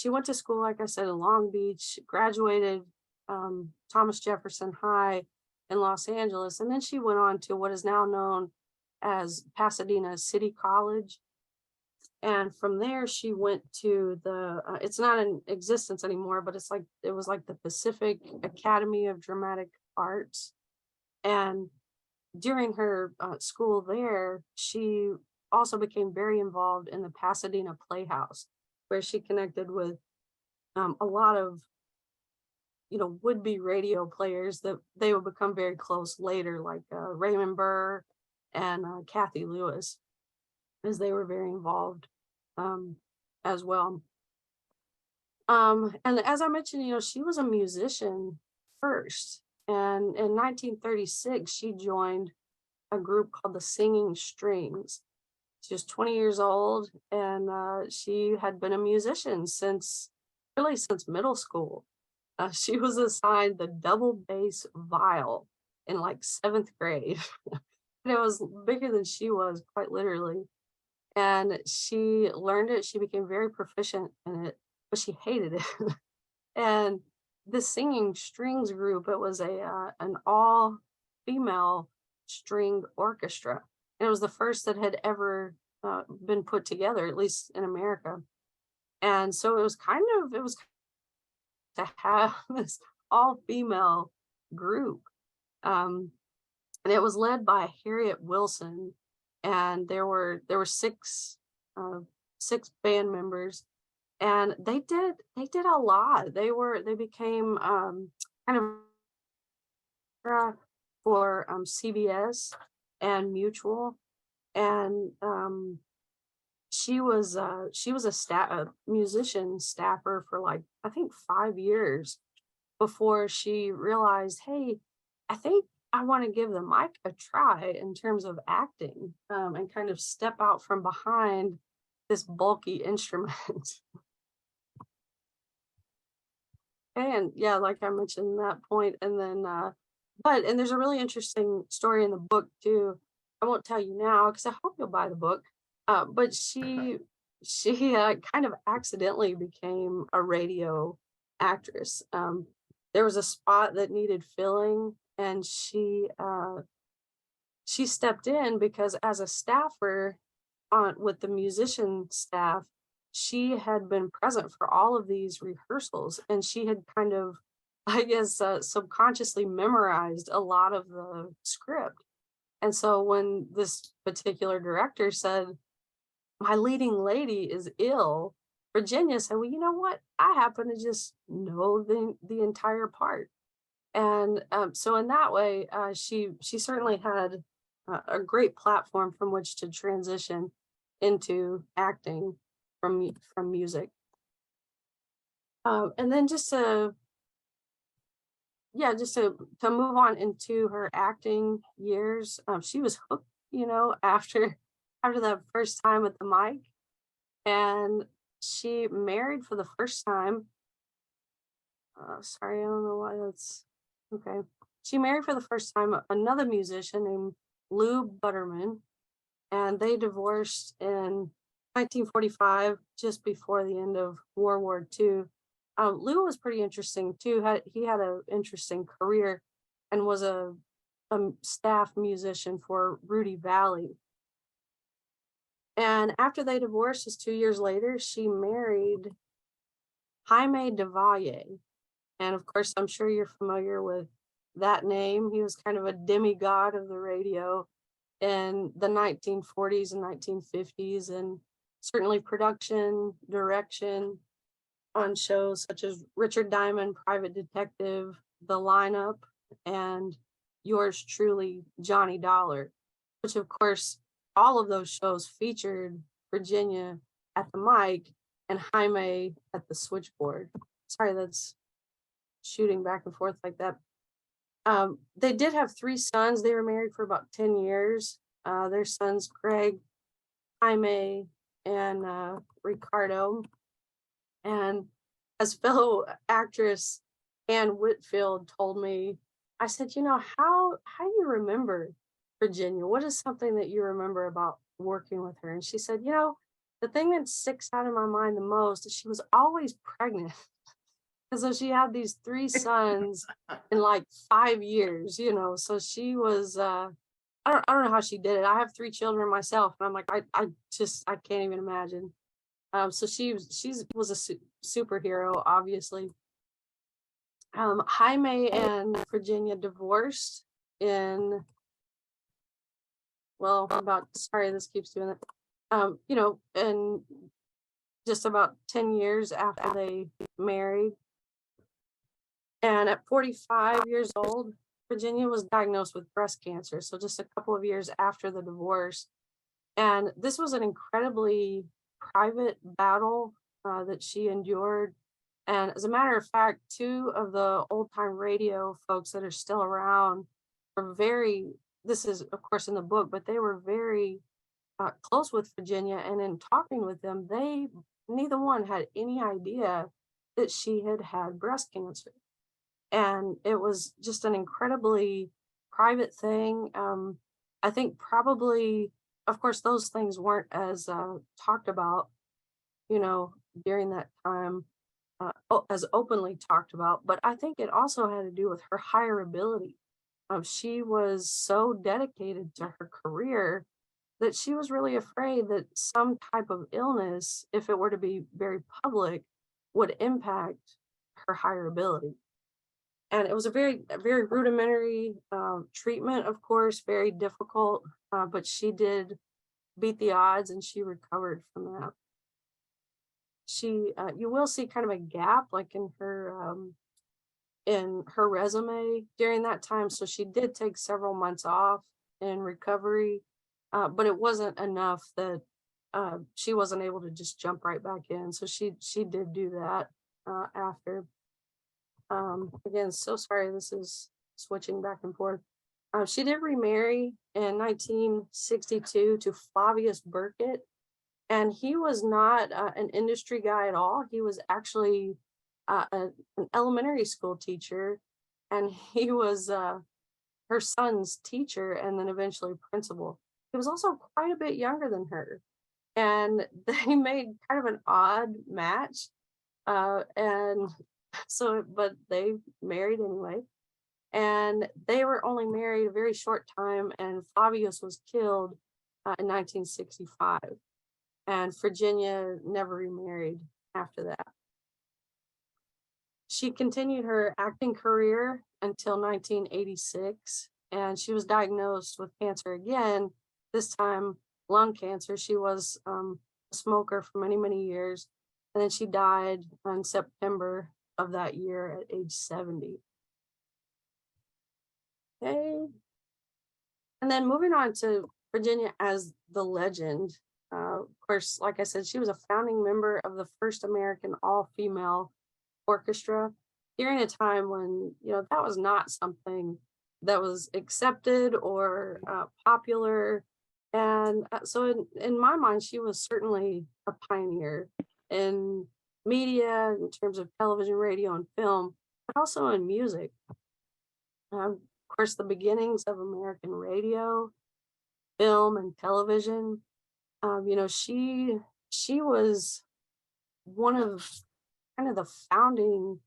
went to school, like I said, in Long Beach, graduated Thomas Jefferson High, in Los Angeles. And then she went on to what is now known as Pasadena City College. And from there, she went to the, it's not in existence anymore, but it was like the Pacific Academy of Dramatic Arts. And during her school there, she also became very involved in the Pasadena Playhouse, where she connected with a lot of, would-be radio players that they would become very close later, like Raymond Burr and Kathy Lewis, as they were very involved as well. And as I mentioned, she was a musician first. And in 1936, she joined a group called the Singing Strings. She was 20 years old, and she had been a musician since middle school. She was assigned the double bass viol in like 7th grade. And it was bigger than she was, quite literally. And she learned it. She became very proficient in it, but she hated it. And the Singing Strings group, it was an all-female string orchestra. And it was the first that had ever been put together, at least in America. And so it was to have this all-female group. And it was led by Harriet Wilson. And there were 6 band members, and they did a lot. They became kind of for CBS and Mutual, and she was a musician staffer for like, I think, 5 years before she realized, hey, I think I want to give the mic a try in terms of acting, and kind of step out from behind this bulky instrument. And yeah, like I mentioned that point, and then and there's a really interesting story in the book too. I won't tell you now because I hope you'll buy the book. But she kind of accidentally became a radio actress. There was a spot that needed filling, and she stepped in because as a staffer with the musician staff, she had been present for all of these rehearsals, and she had kind of, I guess, subconsciously memorized a lot of the script. And so when this particular director said, my leading lady is ill, Virginia said, well, you know what? I happen to just know the entire part. And so in that way, she certainly had a great platform from which to transition into acting from music. And then just to move on into her acting years, she was hooked, after that first time at the mic. And she married for the first time. Sorry, I don't know why that's okay. She married for the first time another musician named Lou Butterman, and they divorced in 1945, just before the end of World War II. Lou was pretty interesting too. He had an interesting career and was a staff musician for Rudy Valley. And after they divorced, just 2 years later, she married Jaime DeValle. And of course, I'm sure you're familiar with that name. He was kind of a demigod of the radio in the 1940s and 1950s, and certainly production, direction on shows such as Richard Diamond, Private Detective, The Lineup, and yours truly, Johnny Dollar, which of course, all of those shows featured Virginia at the mic and Jaime at the switchboard. Sorry, that's shooting back and forth like that. They did have 3 sons. They were married for about 10 years. Their sons, Greg, Jaime, and Ricardo. And as fellow actress Ann Whitfield told me, I said, how do you remember Virginia? What is something that you remember about working with her? And she said, the thing that sticks out in my mind the most is she was always pregnant. And so she had these 3 sons in like 5 years, you know. So she was I don't know how she did it. I have 3 children myself, and I'm like, I can't even imagine. So she was a superhero, obviously. Jaime and Virginia divorced in, well, about, sorry, this keeps doing it. You know, and just about 10 years after they married. And at 45 years old, Virginia was diagnosed with breast cancer. So just a couple of years after the divorce. And this was an incredibly private battle that she endured. And as a matter of fact, 2 of the old time radio folks that are still around were very, this is of course in the book, but they were very close with Virginia. And in talking with them, neither one had any idea that she had had breast cancer. And it was just an incredibly private thing. I think probably, of course, those things weren't as talked about, you know, during that time, as openly talked about. But I think it also had to do with her higher ability. She was so dedicated to her career that she was really afraid that some type of illness, if it were to be very public, would impact her higher ability. And it was a very rudimentary treatment, of course, very difficult, but she did beat the odds and she recovered from that. You will see kind of a gap like in her resume during that time. So she did take several months off in recovery, but it wasn't enough that she wasn't able to just jump right back in. So she did do that after. Again, so sorry, this is switching back and forth. She did remarry in 1962 to Flavius Burkett, and he was not an industry guy at all. He was actually an elementary school teacher, and he was her son's teacher and then eventually principal. He was also quite a bit younger than her, and they made kind of an odd match. And so, but they married anyway, and they were only married a very short time, and Flavius was killed in 1965, and Virginia never remarried after that. She continued her acting career until 1986, and she was diagnosed with cancer again, this time lung cancer. She was a smoker for many, many years, and then she died in September of that year at age 70. Okay. And then moving on to Virginia as the legend. Of course, like I said, she was a founding member of the first American all-female orchestra during a time when, you know, that was not something that was accepted or popular. And so in my mind, she was certainly a pioneer in media in terms of television, radio, and film, but also in music. Of course, the beginnings of American radio, film, and television. You know, she was one of kind of the founding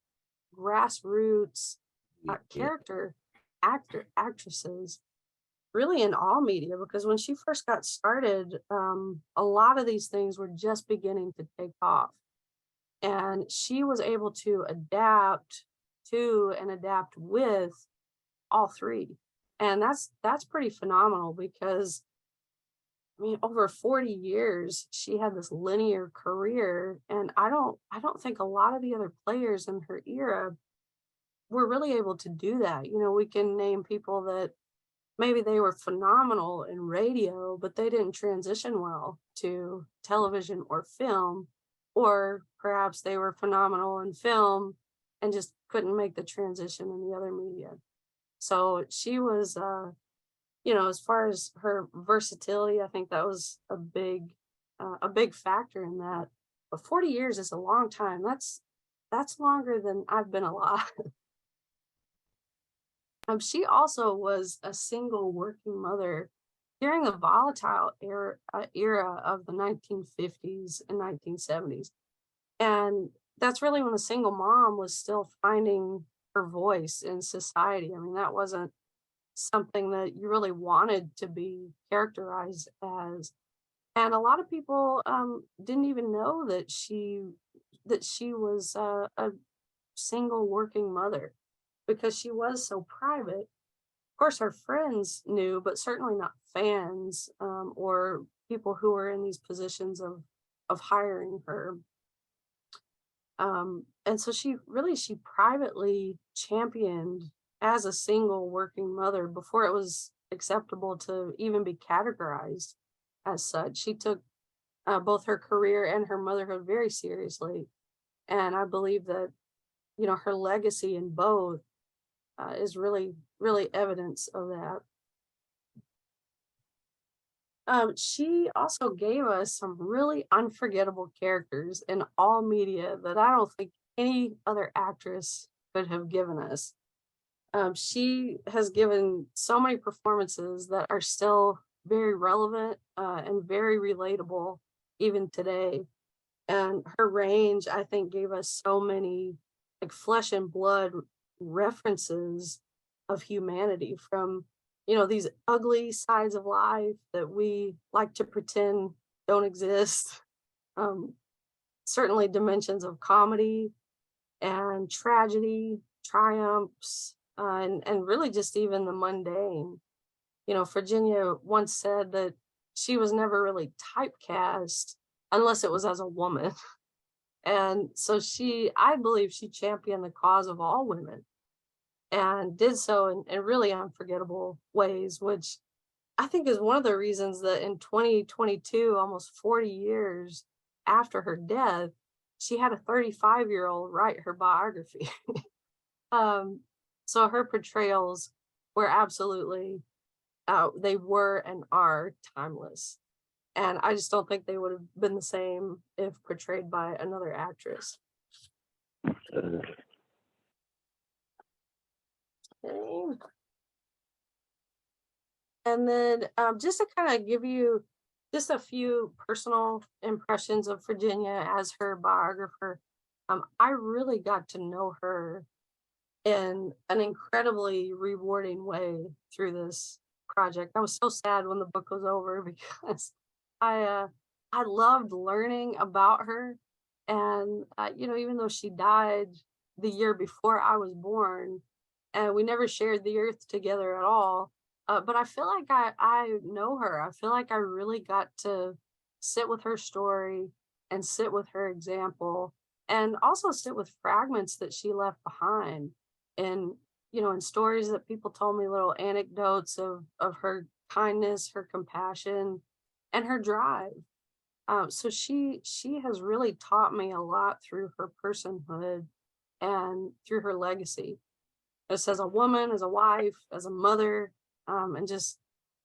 grassroots actresses, really in all media, because when she first got started, a lot of these things were just beginning to take off. And she was able to adapt to and adapt with all 3. And that's pretty phenomenal because, I mean, over 40 years, she had this linear career. And I don't think a lot of the other players in her era were really able to do that. You know, we can name people that maybe they were phenomenal in radio, but they didn't transition well to television or film. Or perhaps they were phenomenal in film and just couldn't make the transition in the other media. So she was, you know, as far as her versatility, I think that was a big factor in that. But 40 years is a long time. That's longer than I've been alive. She also was a single working mother during the volatile era of the 1950s and 1970s. And that's really when a single mom was still finding her voice in society. I mean, that wasn't something that you really wanted to be characterized as. And a lot of people didn't even know that she was a single working mother because she was so private. Of course, her friends knew, but certainly not fans or people who were in these positions of hiring her. And so she privately championed as a single working mother before it was acceptable to even be categorized as such. She took both her career and her motherhood very seriously. And I believe that, you know, her legacy in both is really, really evidence of that. She also gave us some really unforgettable characters in all media that I don't think any other actress could have given us. She has given so many performances that are still very relevant and very relatable even today. And her range, I think, gave us so many like flesh and blood references of humanity, from, you know, these ugly sides of life that we like to pretend don't exist. Certainly dimensions of comedy and tragedy, triumphs, and really just even the mundane. You know, Virginia once said that she was never really typecast unless it was as a woman. And so I believe she championed the cause of all women and did so in really unforgettable ways, which I think is one of the reasons that in 2022, almost 40 years after her death, she had a 35-year-old write her biography. So her portrayals were absolutely, they were and are timeless. And I just don't think they would have been the same if portrayed by another actress. Okay. And then just to kind of give you just a few personal impressions of Virginia as her biographer, I really got to know her in an incredibly rewarding way through this project. I was so sad when the book was over because I loved learning about her. And, you know, even though she died the year before I was born, and we never shared the earth together at all, but I feel like I know her. I feel like I really got to sit with her story and sit with her example, and also sit with fragments that she left behind. And, you know, in stories that people told me, little anecdotes of her kindness, her compassion, and her drive. So she has really taught me a lot through her personhood and through her legacy, just as a woman, as a wife, as a mother, and just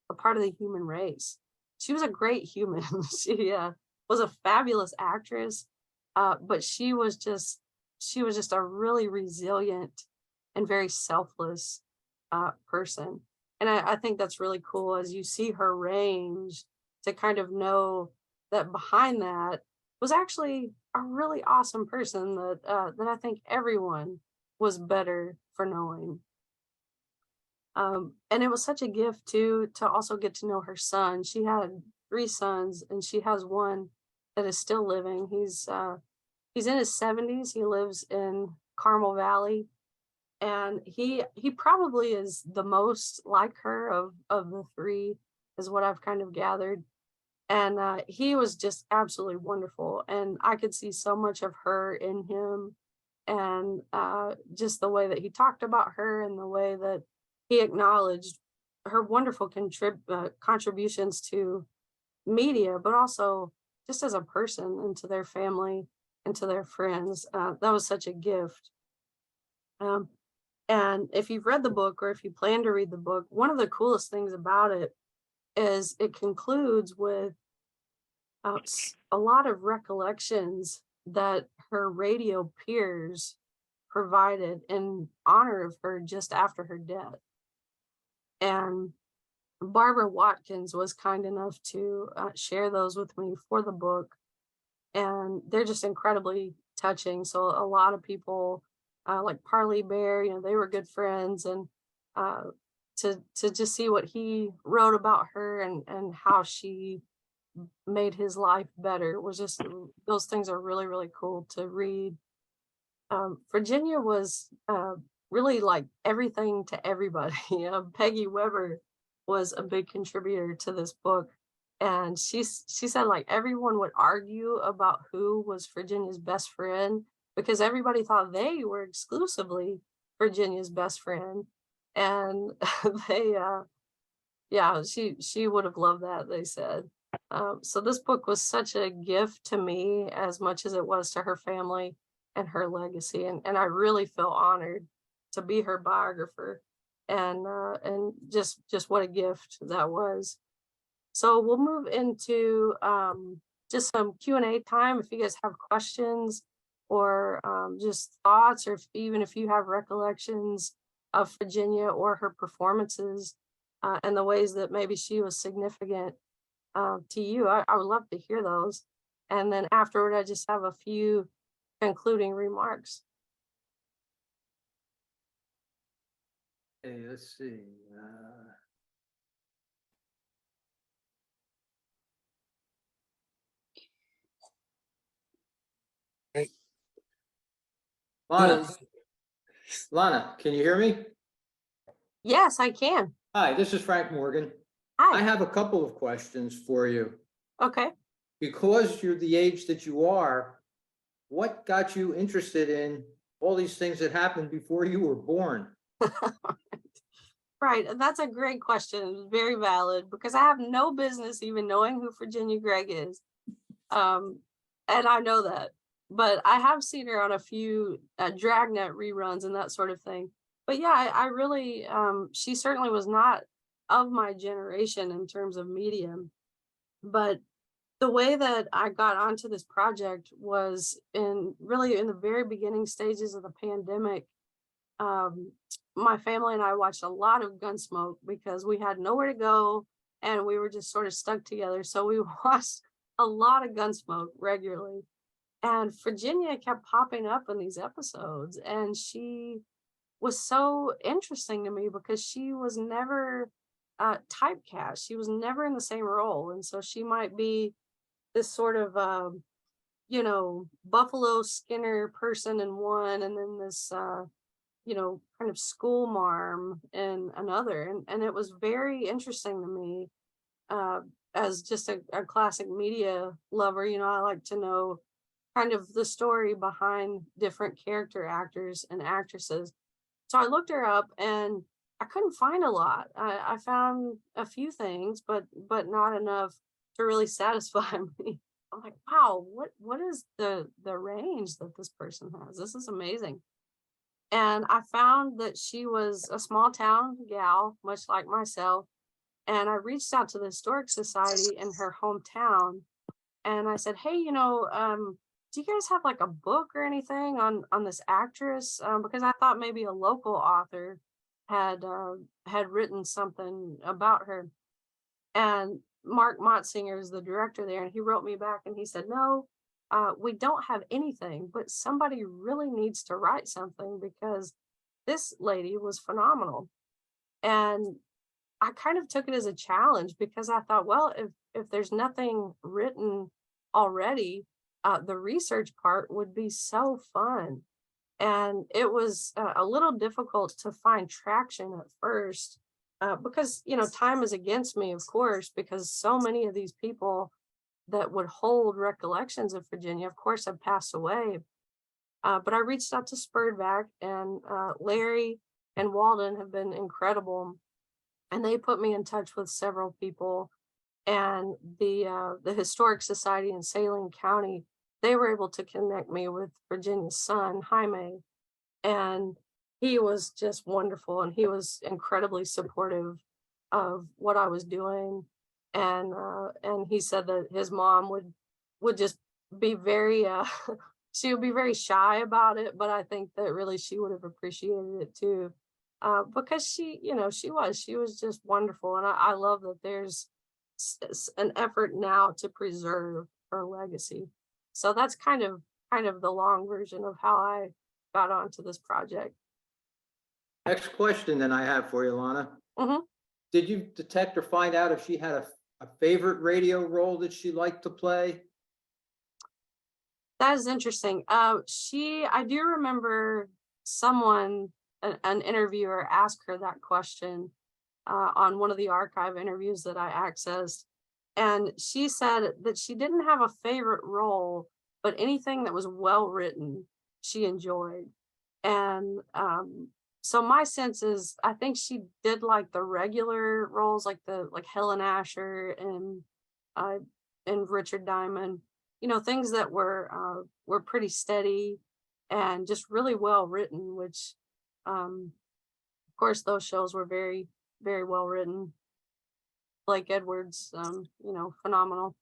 a part of the human race. She was a great human. She was a fabulous actress, but she was just a really resilient and very selfless person. And I think that's really cool as you see her range, to kind of know that behind that was actually a really awesome person that I think everyone was better for knowing. And it was such a gift too to also get to know her son. She had 3 sons, and she has one that is still living. He's in his 70s. He lives in Carmel Valley, and he probably is the most like her of the 3, is what I've kind of gathered. And he was just absolutely wonderful, and I could see so much of her in him, and just the way that he talked about her and the way that he acknowledged her wonderful contributions to media, but also just as a person and to their family and to their friends. That was such a gift. And if you've read the book, or if you plan to read the book, one of the coolest things about it is it concludes with a lot of recollections that her radio peers provided in honor of her just after her death. And Barbara Watkins was kind enough to share those with me for the book. And they're just incredibly touching. So a lot of people, like Parley Bear, you know, they were good friends, and to just see what he wrote about her and how she made his life better was just, those things are really, really cool to read. Virginia was really like everything to everybody. Peggy Weber was a big contributor to this book. And she said like everyone would argue about who was Virginia's best friend because everybody thought they were exclusively Virginia's best friend. And they, yeah, she would have loved that, they said. So this book was such a gift to me as much as it was to her family and her legacy. And I really feel honored to be her biographer, and just what a gift that was. So we'll move into just some Q&A time. If you guys have questions or just thoughts, or even if you have recollections of Virginia or her performances and the ways that maybe she was significant to you, I would love to hear those. And then afterward, I just have a few concluding remarks. Okay, let's see. Lana, can you hear me? Yes, I can. Hi, this is Frank Morgan. Hi. I have a couple of questions for you. Okay. Because you're the age that you are, what got you interested in all these things that happened before you were born? Right. That's a great question. Very valid, because I have no business even knowing who Virginia Gregg is. And I know that. But I have seen her on a few Dragnet reruns and that sort of thing. But yeah, I really, she certainly was not of my generation in terms of medium. But the way that I got onto this project was really in the very beginning stages of the pandemic. My family and I watched a lot of Gunsmoke because we had nowhere to go and we were just sort of stuck together. So we watched a lot of Gunsmoke regularly. And Virginia kept popping up in these episodes, and she was so interesting to me because she was never typecast. She was never in the same role. And so she might be this sort of, Buffalo Skinner person in one, and then this, kind of school marm in another. And it was very interesting to me as just a classic media lover. I like to know kind of the story behind different character actors and actresses. So I looked her up and I couldn't find a lot. I found a few things, but not enough to really satisfy me. I'm like, wow, what is the range that this person has? This is amazing. And I found that she was a small town gal, much like myself. And I reached out to the Historic Society in her hometown. And I said, hey, do you guys have like a book or anything on this actress? Because I thought maybe a local author had written something about her. And Mark Motzinger is the director there, and he wrote me back and he said, no, we don't have anything, but somebody really needs to write something because this lady was phenomenal. And I kind of took it as a challenge because I thought, well, if there's nothing written already, the research part would be so fun. And it was a little difficult to find traction at first because, time is against me, of course, because so many of these people that would hold recollections of Virginia, of course, have passed away. But I reached out to Spurdback, and Larry and Walden have been incredible. And they put me in touch with several people. And the Historic Society in Saline County, they were able to connect me with Virginia's son, Jaime. And he was just wonderful. And he was incredibly supportive of what I was doing. And he said that his mom would just be very, she would be very shy about it. But I think that really she would have appreciated it too. Because she was just wonderful. And I love that there's an effort now to preserve her legacy. So that's kind of kind of the long version of how I got onto this project. Next question then I have for you, Lana. Mhm. Did you detect or find out if she had a favorite radio role that she liked to play? That is interesting. I do remember someone, an interviewer, asked her that question on one of the archive interviews that I accessed. And she said that she didn't have a favorite role, but anything that was well written, she enjoyed. And so my sense is, I think she did like the regular roles, like Helen Asher and Richard Diamond, things that were pretty steady and just really well written, which of course those shows were very, very well written. Blake Edwards, phenomenal.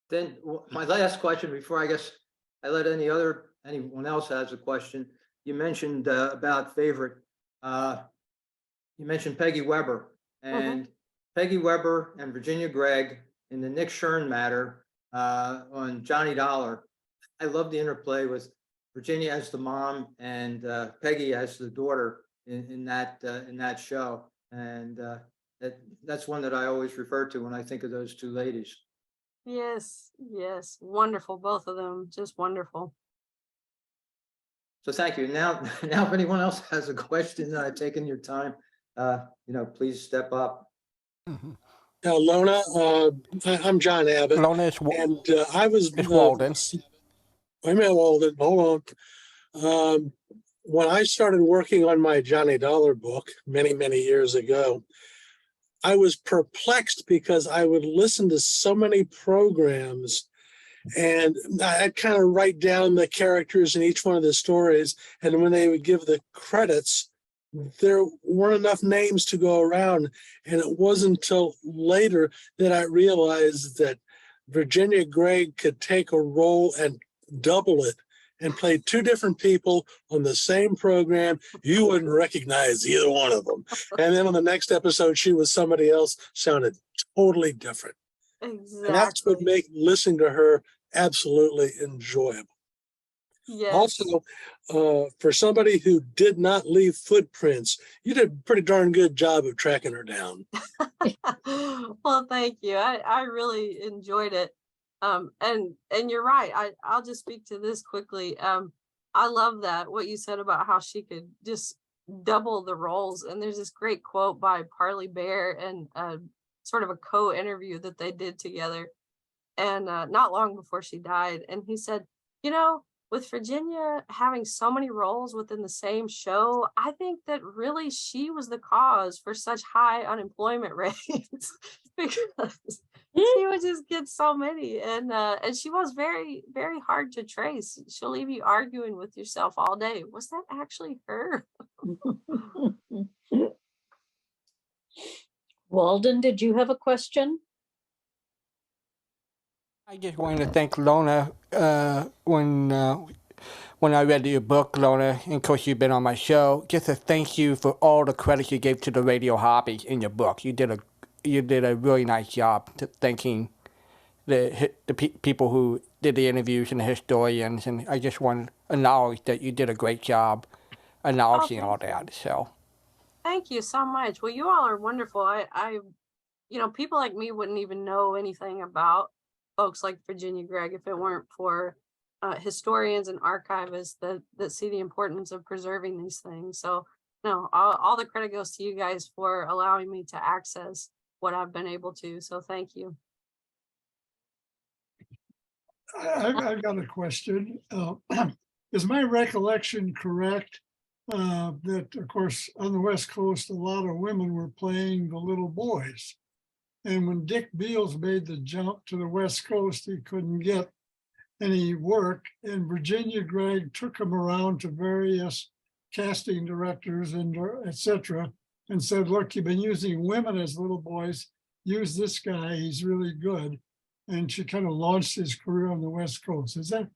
Then my last question before I guess I let anyone else has a question. You mentioned about favorite. You mentioned Peggy Weber, and Peggy Weber and Virginia Gregg in the Nick Shern matter on Johnny Dollar. I love the interplay with Virginia as the mom and Peggy as the daughter in that show, and that's one that I always refer to when I think of those two ladies. Yes, wonderful, both of them, just wonderful. So thank you. Now if anyone else has a question that I've taken your time, please step up. Lona, I'm John Abbott. Lona, and I was Walden. Wait a minute, Walden. Hold on. When I started working on my Johnny Dollar book many, many years ago, I was perplexed because I would listen to so many programs and I'd kind of write down the characters in each one of the stories. And when they would give the credits, there weren't enough names to go around. And it wasn't until later that I realized that Virginia Gregg could take a role and double it and play two different people on the same program. You wouldn't recognize either one of them. And then on the next episode, she was somebody else, sounded totally different. Exactly. And that's what made listening to her absolutely enjoyable. Yes. Also, for somebody who did not leave footprints, you did a pretty darn good job of tracking her down. Well, thank you. I really enjoyed it. And you're right. I'll just speak to this quickly. I love that, what you said about how she could just double the roles. And there's this great quote by Parley Bear and sort of a co-interview that they did together. And not long before she died. And he said, with Virginia having so many roles within the same show, I think that really she was the cause for such high unemployment rates because she would just get so many. And she was very, very hard to trace. She'll leave you arguing with yourself all day. Was that actually her? Walden, did you have a question? I just wanted to thank Lona when I read your book, Lona, and of course you've been on my show. Just to thank you for all the credits you gave to the radio hobby in your book. You did a really nice job thanking the people who did the interviews and the historians, and I just want to acknowledge that you did a great job acknowledging all that. So thank you so much. Well, you all are wonderful. I people like me wouldn't even know anything about folks like Virginia Gregg if it weren't for historians and archivists that see the importance of preserving these things. So no, all the credit goes to you guys for allowing me to access what I've been able to. So thank you. I've got a question. Is my recollection correct that, of course, on the West Coast, a lot of women were playing the little boys? And when Dick Beals made the jump to the West Coast, he couldn't get any work. And Virginia Gregg took him around to various casting directors and et cetera, and said, look, you've been using women as little boys. Use this guy, he's really good. And she kind of launched his career on the West Coast. Is that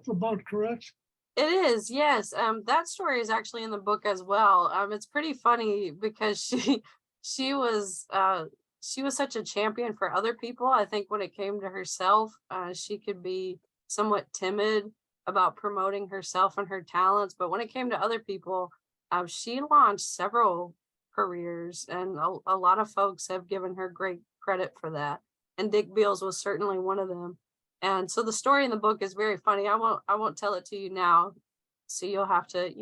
about correct? It is, yes. That story is actually in the book as well. It's pretty funny because she was such a champion for other people. I think when it came to herself, she could be somewhat timid about promoting herself and her talents. But when it came to other people, she launched several careers, and a lot of folks have given her great credit for that. And Dick Beals was certainly one of them. And so the story in the book is very funny. I won't tell it to you now, so you'll have to,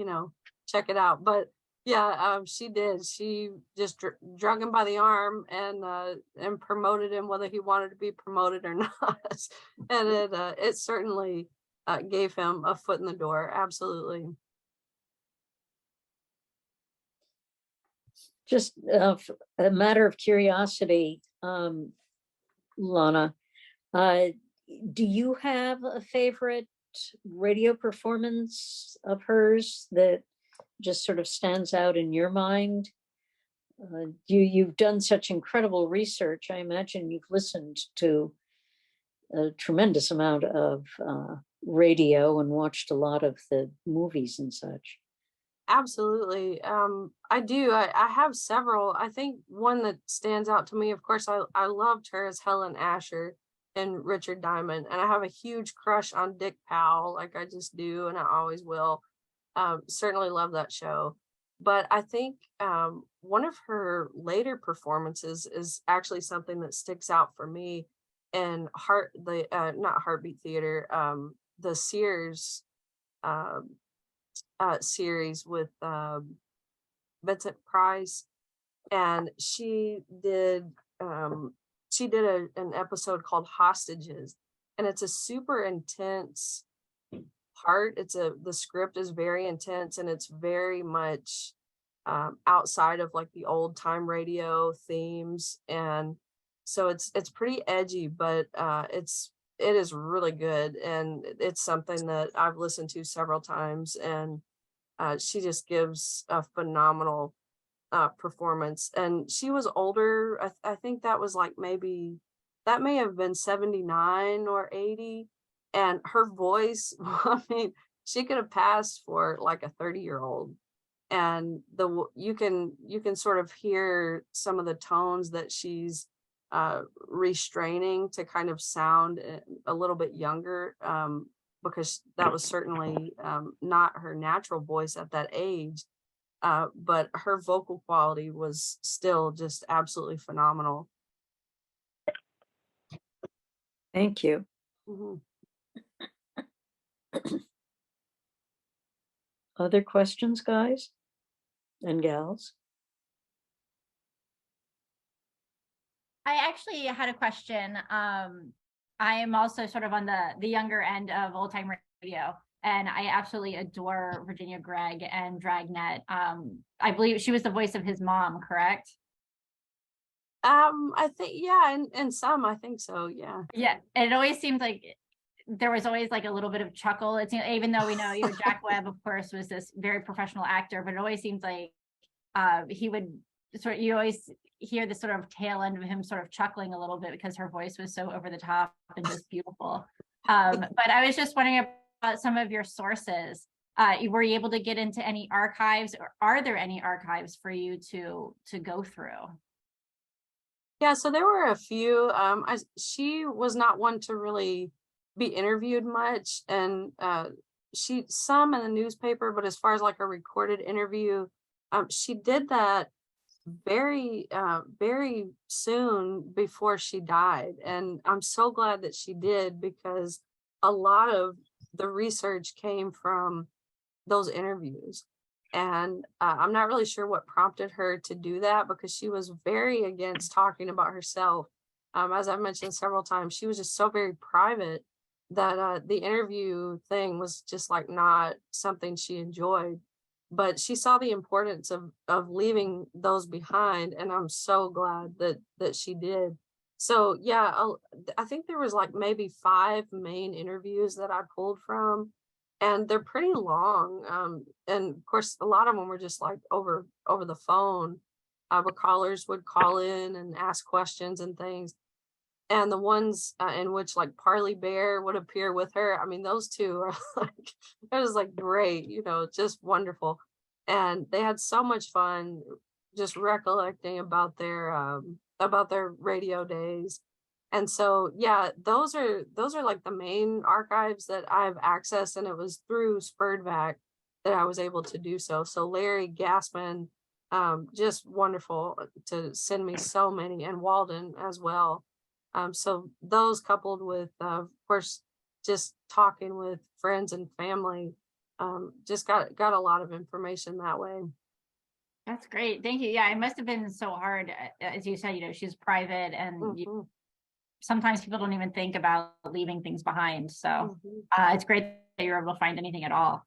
check it out. But yeah, she did. She just drug him by the arm and promoted him, whether he wanted to be promoted or not. And it certainly gave him a foot in the door. Absolutely. Just a matter of curiosity, Lana, do you have a favorite radio performance of hers that just sort of stands out in your mind? You've done such incredible research. I imagine you've listened to a tremendous amount of radio and watched a lot of the movies and such. Absolutely. I do. I have several. I think one that stands out to me, of course, I loved her as Helen Asher and Richard Diamond. And I have a huge crush on Dick Powell, like I just do, and I always will. Certainly love that show. But I think one of her later performances is actually something that sticks out for me. And not Heartbeat Theater, the Sears series with Vincent Price, and she did an episode called Hostages, and it's a super intense part. The script is very intense, and it's very much outside of like the old time radio themes, and so it's pretty edgy, but it is really good, and it's something that I've listened to several times, and she just gives a phenomenal performance. And she was older. I think that was like that may have been 79 or 80, and her voice, I mean, she could have passed for like a 30-year-old. And you can sort of hear some of the tones that she's restraining to kind of sound a little bit younger, because that was certainly not her natural voice at that age, but her vocal quality was still just absolutely phenomenal. Thank you. Mhm. Other questions, guys and gals? I actually had a question. I am also sort of on the younger end of old time radio, and I absolutely adore Virginia Gregg and Dragnet. I believe she was the voice of his mom, correct? I think, yeah, and some, I think so, yeah. Yeah, and it always seemed like there was always like a little bit of chuckle. It's, even though we know, Jack Webb, of course, was this very professional actor, but it always seems like he would you always hear the sort of tail end of him sort of chuckling a little bit because her voice was so over the top and just beautiful. But I was just wondering about some of your sources. Were you able to get into any archives, or are there any archives for you to go through? Yeah, so there were a few. She was not one to really be interviewed much, and some in the newspaper, but as far as like a recorded interview, she did that very soon before she died, and I'm so glad that she did, because a lot of the research came from those interviews. And I'm not really sure what prompted her to do that, because she was very against talking about herself. As I mentioned several times, she was just so very private that the interview thing was just like not something she enjoyed. But she saw the importance of leaving those behind, and I'm so glad that she did. So yeah, I think there was like maybe 5 main interviews that I pulled from, and they're pretty long. And of course, a lot of them were just like over the phone. But callers would call in and ask questions and things. And the ones in which like Parley Bear would appear with her, I mean, those two are like, it was like great, just wonderful. And they had so much fun just recollecting about their radio days. And so, yeah, those are like the main archives that I've accessed, and it was through SPURDVAC that I was able to do so. So Larry Gassman, just wonderful to send me so many, and Walden as well. So those coupled with, of course, just talking with friends and family, just got a lot of information that way. That's great. Thank you. Yeah, it must have been so hard. As you said, she's private, and sometimes people don't even think about leaving things behind. So it's great that you're able to find anything at all.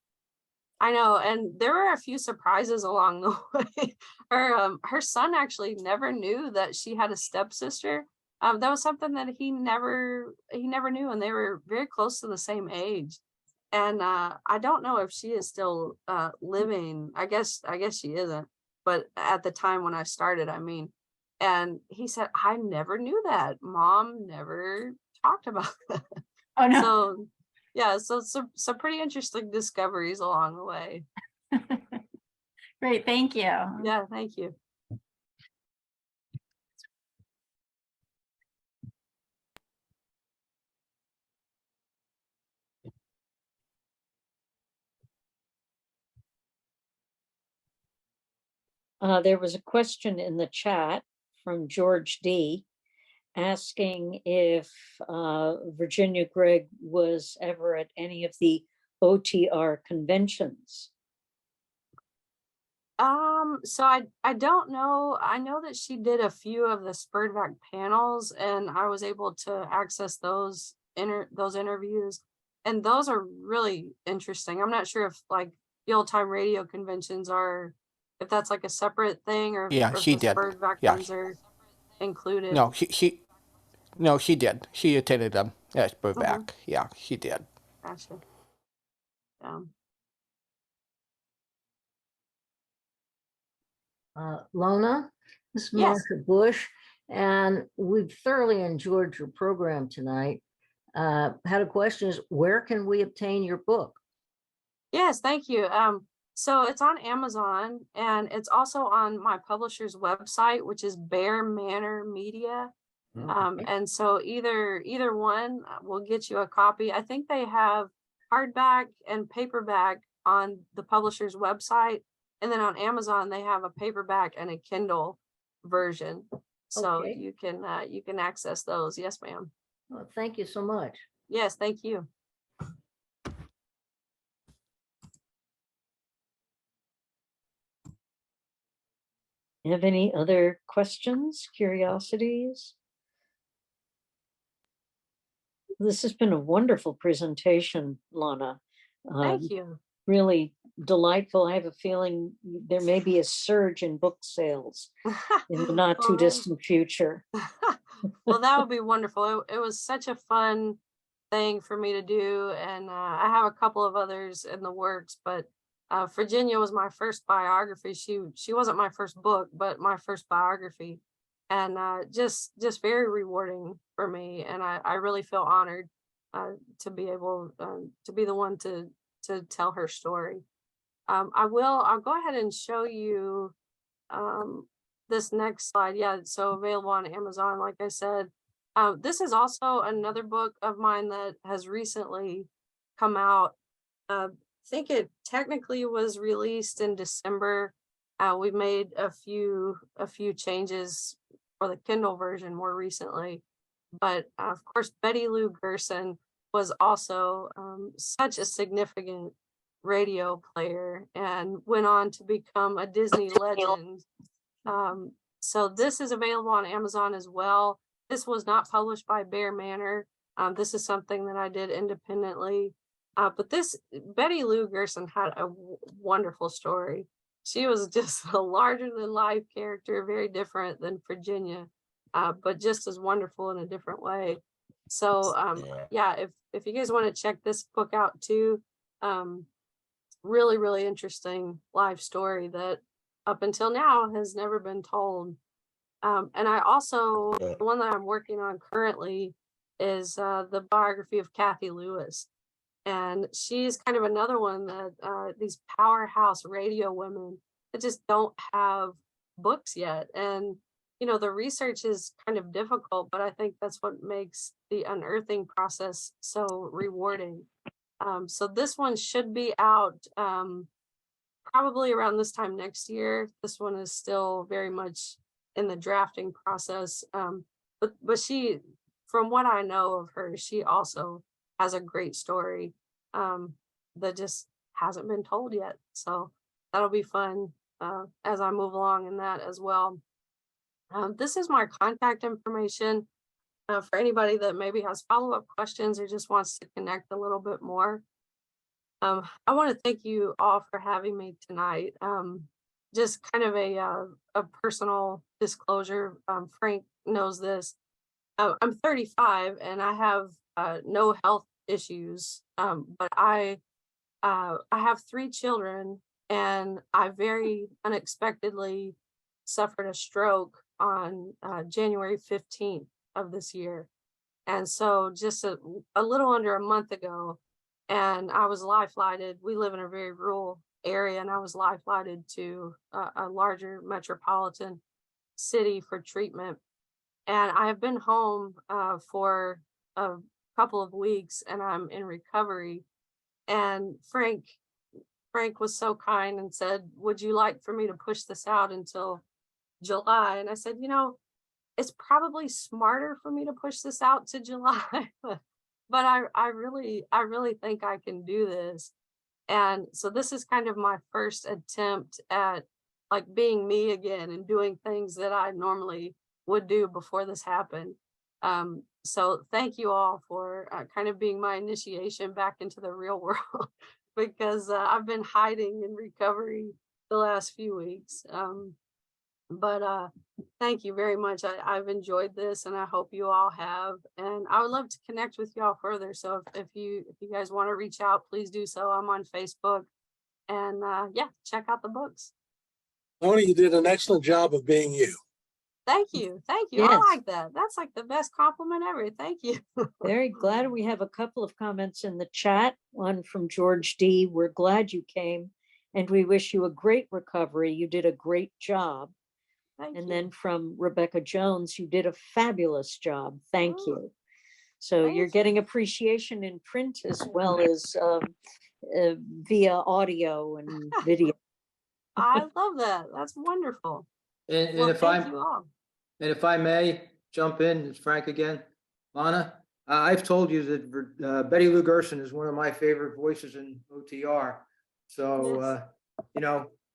I know, and there were a few surprises along the way. Her son actually never knew that she had a stepsister. That was something that he never knew, and they were very close to the same age. And I don't know if she is still living. I guess she isn't. But at the time when I started, I mean, and he said, I never knew that. Mom never talked about that. Oh no. So yeah, so some pretty interesting discoveries along the way. Great, thank you. Yeah, thank you. There was a question in the chat from George D. asking if Virginia Gregg was ever at any of the OTR conventions. So I don't know. I know that she did a few of the SPURDVAC panels, and I was able to access those interviews, and those are really interesting. I'm not sure if like the old time radio conventions are, if that's like a separate thing, or Yeah, if she the did. SPURDVAC Yeah. ones are included. No, she did. She attended them at SPURDVAC. Yeah, she did. Gotcha. Lona, this is Yes. Marsha Bush, and we've thoroughly enjoyed your program tonight. Had a question is, where can we obtain your book? Yes, thank you. So it's on Amazon, and it's also on my publisher's website, which is Bear Manor Media. And so either one will get you a copy. I think they have hardback and paperback on the publisher's website, and then on Amazon they have a paperback and a Kindle version. So Okay. you can access those. Yes, ma'am. Well, thank you so much. Yes, thank you. You have any other questions, curiosities? This has been a wonderful presentation, Lana. Thank you. Really delightful. I have a feeling there may be a surge in book sales in the not too distant future. Well, that would be wonderful. It was such a fun thing for me to do, and I have a couple of others in the works, but Virginia was my first biography. She wasn't my first book, but my first biography, and just very rewarding for me. And I really feel honored to be able to be the one to tell her story. I'll go ahead and show you this next slide. Yeah, so available on Amazon, like I said. This is also another book of mine that has recently come out. I think it technically was released in December. We made a few changes for the Kindle version more recently, but of course Betty Lou Gerson was also such a significant radio player and went on to become a Disney legend. So this is available on Amazon as well. This was not published by Bear Manor. This is something that I did independently. But Betty Lou Gerson had a wonderful story. She was just a larger than life character, very different than Virginia, but just as wonderful in a different way. So yeah, if you guys want to check this book out too, really, really interesting life story that up until now has never been told. And I also, the one that I'm working on currently is the biography of Kathy Lewis. And she's kind of another one that these powerhouse radio women that just don't have books yet. And the research is kind of difficult, but I think that's what makes the unearthing process so rewarding. So this one should be out probably around this time next year. This one is still very much in the drafting process. But she, from what I know of her, she also has a great story that just hasn't been told yet. So that'll be fun as I move along in that as well. This is my contact information for anybody that maybe has follow-up questions or just wants to connect a little bit more. I want to thank you all for having me tonight. Just kind of a personal disclosure. Frank knows this. I'm 35 and I have no health issues, but I have 3 children, and I very unexpectedly suffered a stroke on January 15th of this year. And so just a little under a month ago, and I was life-flighted. We live in a very rural area, and I was life-flighted to a larger metropolitan city for treatment. And I have been home for a couple of weeks, and I'm in recovery. And Frank was so kind and said, "Would you like for me to push this out until July?" And I said, it's probably smarter for me to push this out to July, but I really think I can do this. And so this is kind of my first attempt at like being me again and doing things that I normally would do before this happened. So thank you all for kind of being my initiation back into the real world, because I've been hiding in recovery the last few weeks. But thank you very much. I've enjoyed this, and I hope you all have. And I would love to connect with y'all further. So if you guys want to reach out, please do so. I'm on Facebook, and yeah, check out the books. Lona, you did an excellent job of being you. Thank you. Yes. I like that. That's like the best compliment ever. Thank you. Very glad. We have a couple of comments in the chat. One from George D. We're glad you came, and we wish you a great recovery. You did a great job. Thank and you. then from Rebecca Jones, you did a fabulous job. Thank you. So Thank you're you. getting appreciation in print as well as via audio and video. I love that. That's wonderful. And Well, if thank I'm, you all. and if I may jump in, it's Frank again. Lana, I've told you that Betty Lou Gerson is one of my favorite voices in OTR. So,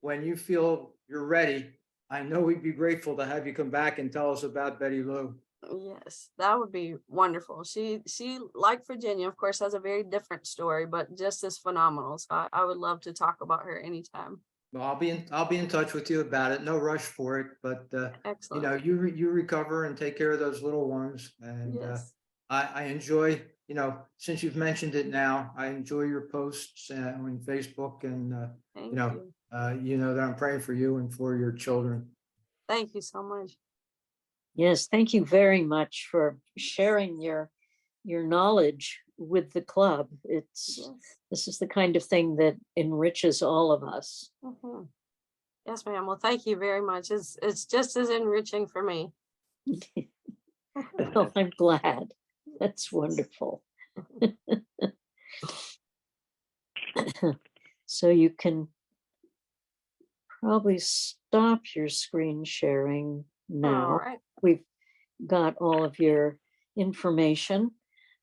when you feel you're ready, I know we'd be grateful to have you come back and tell us about Betty Lou. Yes, that would be wonderful. She like Virginia, of course, has a very different story, but just as phenomenal. So I would love to talk about her anytime. Well, I'll be in touch with you about it. No rush for it, but Excellent. you recover and take care of those little ones. And Yes. I enjoy, since you've mentioned it now, I enjoy your posts on Facebook, and Thank you know that I'm praying for you and for your children. Thank you so much. Yes, thank you very much for sharing your knowledge with the club. This is the kind of thing that enriches all of us. Mhm. Yes, ma'am. Well, thank you very much. It's just as enriching for me. Well, I'm glad. That's wonderful. So you can probably stop your screen sharing now. All right. We've got all of your information.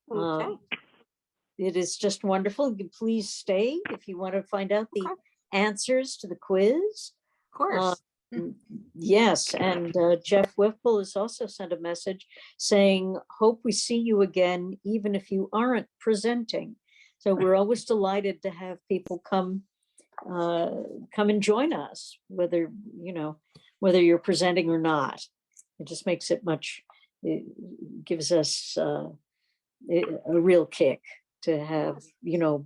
Okay. It is just wonderful. Please stay if you want to find out the answers to the quiz. Of course. Yes, and Jeff Whipple has also sent a message saying, hope we see you again, even if you aren't presenting. So we're always delighted to have people come and join us, whether you're presenting or not. It just makes it it gives us a real kick to have,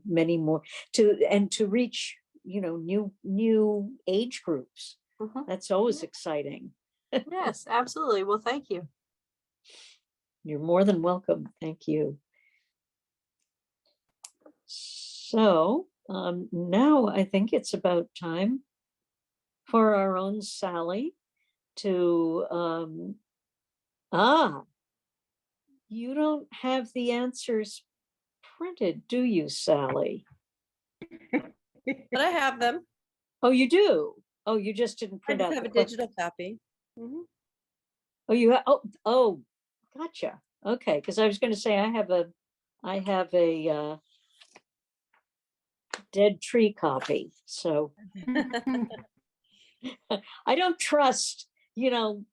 many more to reach, new age groups. That's always exciting. Yes, absolutely. Well, thank you. You're more than welcome. Thank you. So now I think it's about time for our own Sally to, you don't have the answers printed, do you, Sally? But I have them. Oh, you do? Oh, you just didn't I print just out have the a book. digital copy. Mhm. Oh, you have, oh, gotcha. Okay, because I was going to say I have a dead tree copy. So I don't trust,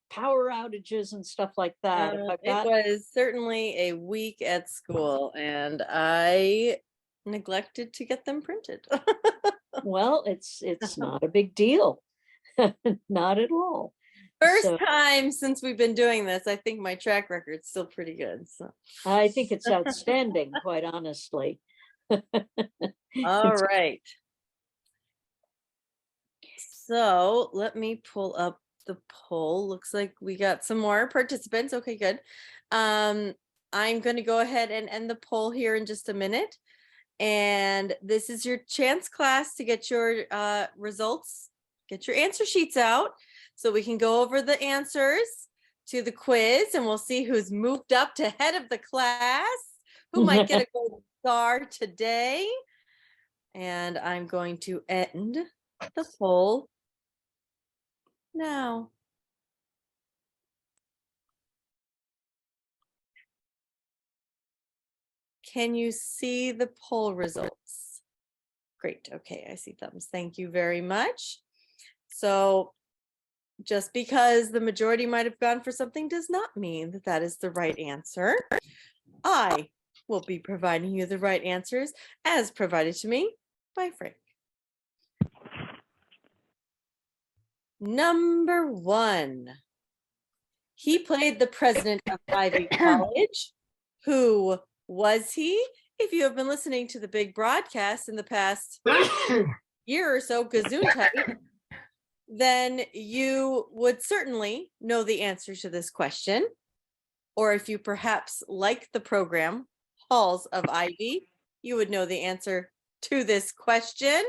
power outages and stuff like that. If I've It got, was certainly a week at school, and I neglected to get them printed. well, it's not a big deal. Not at all. First So time since we've been doing this, I think my track record's still pretty good. So I think it's outstanding, quite honestly. all right. So let me pull up the poll. Looks like we got some more participants. Okay, good. I'm going to go ahead and end the poll here in just a minute. And this is your chance, class, to get your results, get your answer sheets out so we can go over the answers to the quiz, and we'll see who's moved up to head of the class, who might get a gold star today. And I'm going to end the poll now. Can you see the poll results? Great. Okay, I see thumbs. Thank you very much. So just because the majority might have gone for something does not mean that that is the right answer. I will be providing you the right answers as provided to me by Frank. Number 1. He played the president of Ivy College. Who was he? If you have been listening to the big broadcast in the past year or so, Gesundheit, then you would certainly know the answer to this question. Or if you perhaps like the program Halls of Ivy, you would know the answer to this question.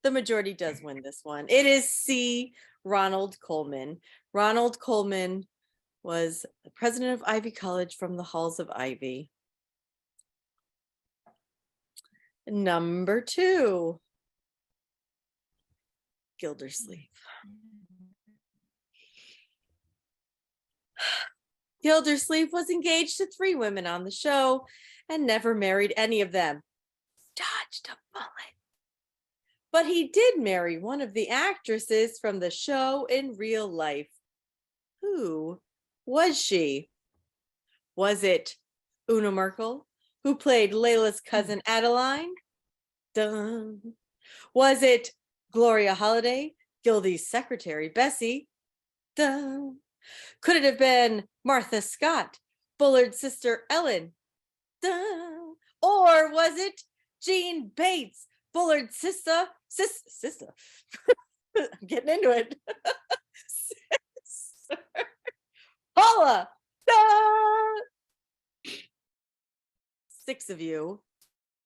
The majority does win this one. It is C, Ronald Coleman. Ronald Coleman was the president of Ivy College from the Halls of Ivy. Number 2, Gildersleeve. Gildersleeve was engaged to 3 women on the show and never married any of them. Dodged a bullet. But he did marry one of the actresses from the show in real life. Who was she? Was it Una Merkel, who played Layla's cousin Adeline? Dun. Was it Gloria Holliday, Gildy's secretary Bessie? Dun. Could it have been Martha Scott, Bullard's sister Ellen? Dun. Or was it Jean Bates, Bullard's sister? I'm getting into it. Sister. Paula. Dun. 6 of you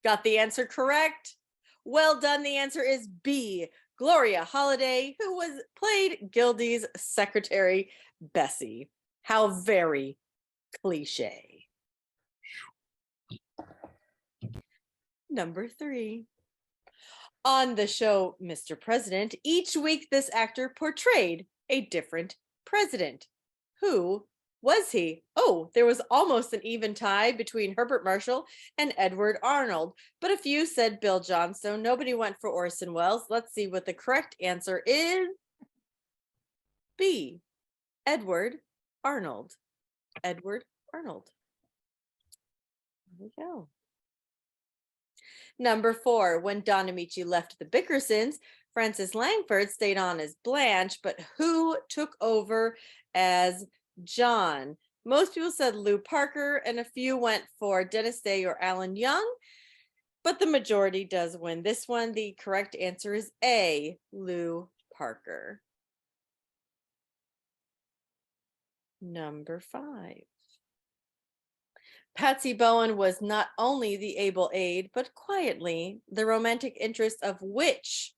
got the answer correct. Well done. The answer is B, Gloria Holliday, who was played Gildy's secretary, Bessie. How very cliche. Number 3. On the show Mr. President, each week this actor portrayed a different president. Who was he? Oh, there was almost an even tie between Herbert Marshall and Edward Arnold, but a few said Bill Johnstone. Nobody went for Orson Welles. Let's see what the correct answer is. B, Edward Arnold. Edward Arnold. There we go. Number 4, when Don Amici left the Bickersons, Frances Langford stayed on as Blanche, but who took over as John? Most people said Lou Parker, and a few went for Dennis Day or Alan Young, but the majority does win this one. The correct answer is A, Lou Parker. Number 5. Patsy Bowen was not only the able aide, but quietly the romantic interest of which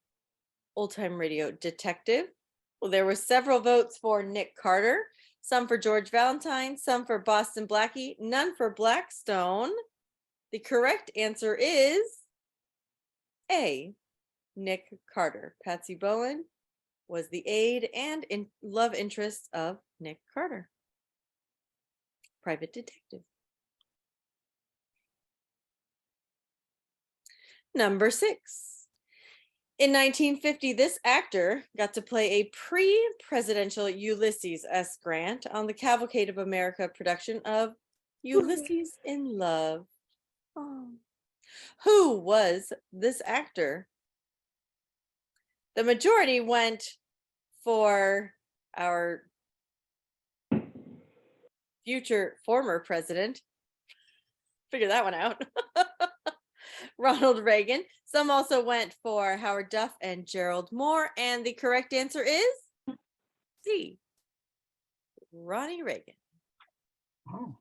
old-time radio detective? Well, there were several votes for Nick Carter, some for George Valentine, some for Boston Blackie, none for Blackstone. The correct answer is A, Nick Carter. Patsy Bowen was the aide and love interest of Nick Carter. Private detective. Number 6. In 1950, this actor got to play a pre-presidential Ulysses S. Grant on the Cavalcade of America production of Ulysses in Love. Oh. Who was this actor? The majority went for our future former president. Figure that one out. Ronald Reagan. Some also went for Howard Duff and Gerald Moore. And the correct answer is C, Ronnie Reagan. Oh.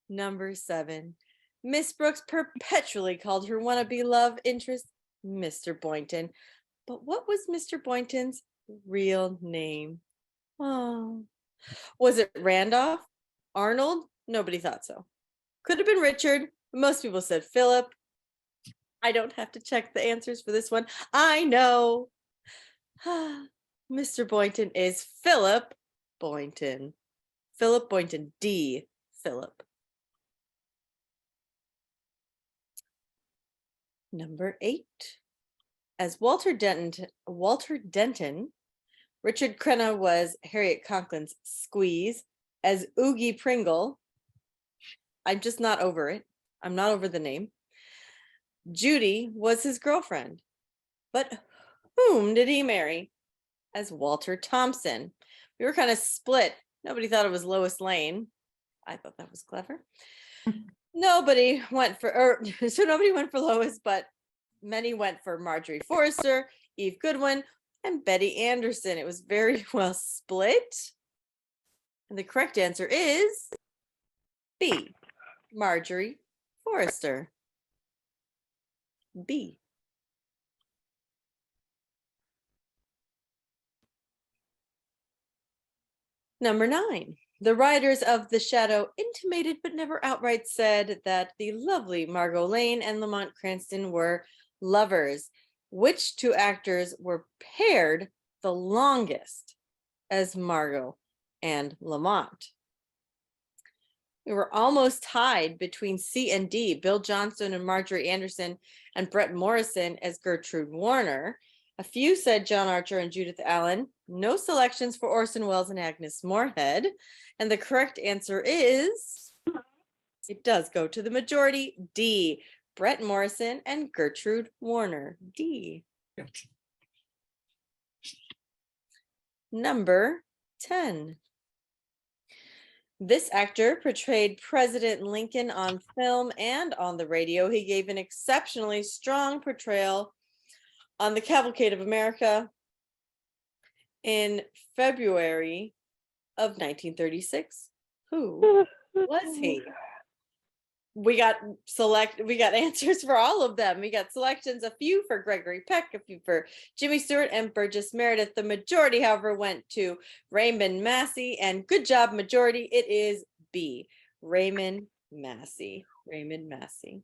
Number 7. Miss Brooks perpetually called her wannabe love interest Mr. Boynton. But what was Mr. Boynton's real name? Oh. Was it Randolph? Arnold? Nobody thought so. Could have been Richard. Most people said Philip. I don't have to check the answers for this one. I know. Mr. Boynton is Philip Boynton. Philip Boynton, D. Philip. Number 8. As Walter Denton, Richard Crenna was Harriet Conklin's squeeze. As Oogie Pringle, I'm just not over it. I'm not over the name. Judy was his girlfriend. But whom did he marry? As Walter Thompson. We were kind of split. Nobody thought it was Lois Lane. I thought that was clever. Nobody went for Lois, but many went for Marjorie Forrester, Eve Goodwin, and Betty Anderson. It was very well split. And the correct answer is B, Marjorie Forrester. B. Number 9. The writers of The Shadow intimated but never outright said that the lovely Margot Lane and Lamont Cranston were lovers. Which two actors were paired the longest as Margot and Lamont? We were almost tied between C and D, Bill Johnstone and Marjorie Anderson, and Brett Morrison as Gertrude Warner. A few said John Archer and Judith Allen. No selections for Orson Welles and Agnes Moorehead. And the correct answer is, it does go to the majority, D, Brett Morrison and Gertrude Warner. D. Number 10. This actor portrayed President Lincoln on film and on the radio. He gave an exceptionally strong portrayal on the Cavalcade of America in February of 1936. Who was he? We got answers for all of them. We got selections, a few for Gregory Peck, a few for Jimmy Stewart and Burgess Meredith. The majority, however, went to Raymond Massey, and good job, majority. It is B, Raymond Massey. Raymond Massey.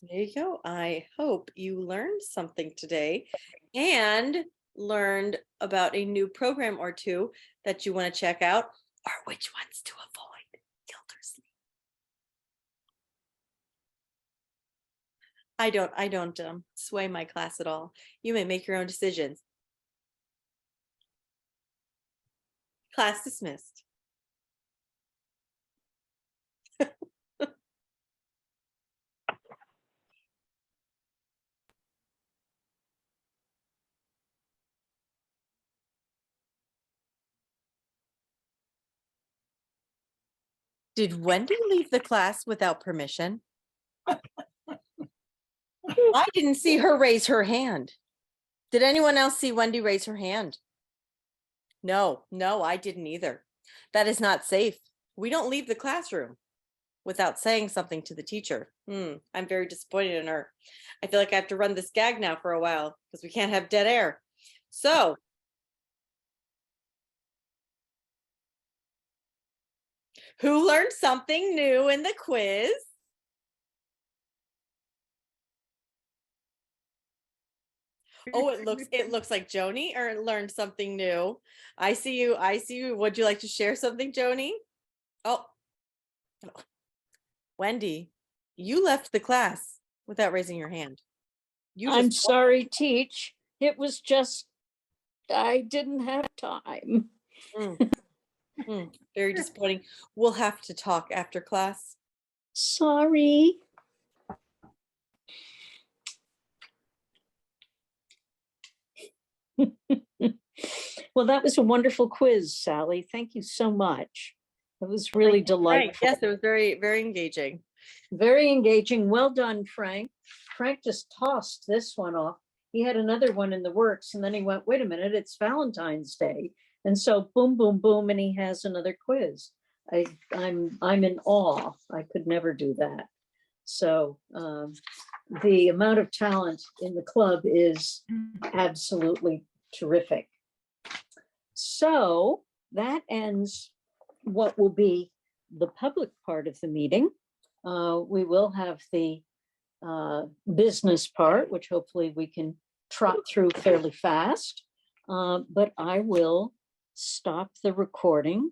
There you go. I hope you learned something today and learned about a new program or two that you want to check out, or which ones to avoid. Gildersleeve. I don't sway my class at all. You may make your own decisions. Class dismissed. Did Wendy leave the class without permission? I didn't see her raise her hand. Did anyone else see Wendy raise her hand? No, I didn't either. That is not safe. We don't leave the classroom without saying something to the teacher. I'm very disappointed in her. I feel like I have to run this gag now for a while because we can't have dead air. So, who learned something new in the quiz? Oh, it looks like Joni learned something new. I see you. Would you like to share something, Joni? Oh, Wendy, you left the class without raising your hand. I'm sorry, Teach. It was just, I didn't have time. Very disappointing. We'll have to talk after class. Sorry. Well, that was a wonderful quiz, Sally. Thank you so much. It was really delightful. Yes, it was very, very engaging. Very engaging. Well done, Frank. Frank just tossed this one off. He had another one in the works, and then he went, wait a minute, it's Valentine's Day. And so boom, boom, boom, and he has another quiz. I'm in awe. I could never do that. So the amount of talent in the club is absolutely terrific. So that ends what will be the public part of the meeting. We will have the business part, which hopefully we can trot through fairly fast. But I will stop the recording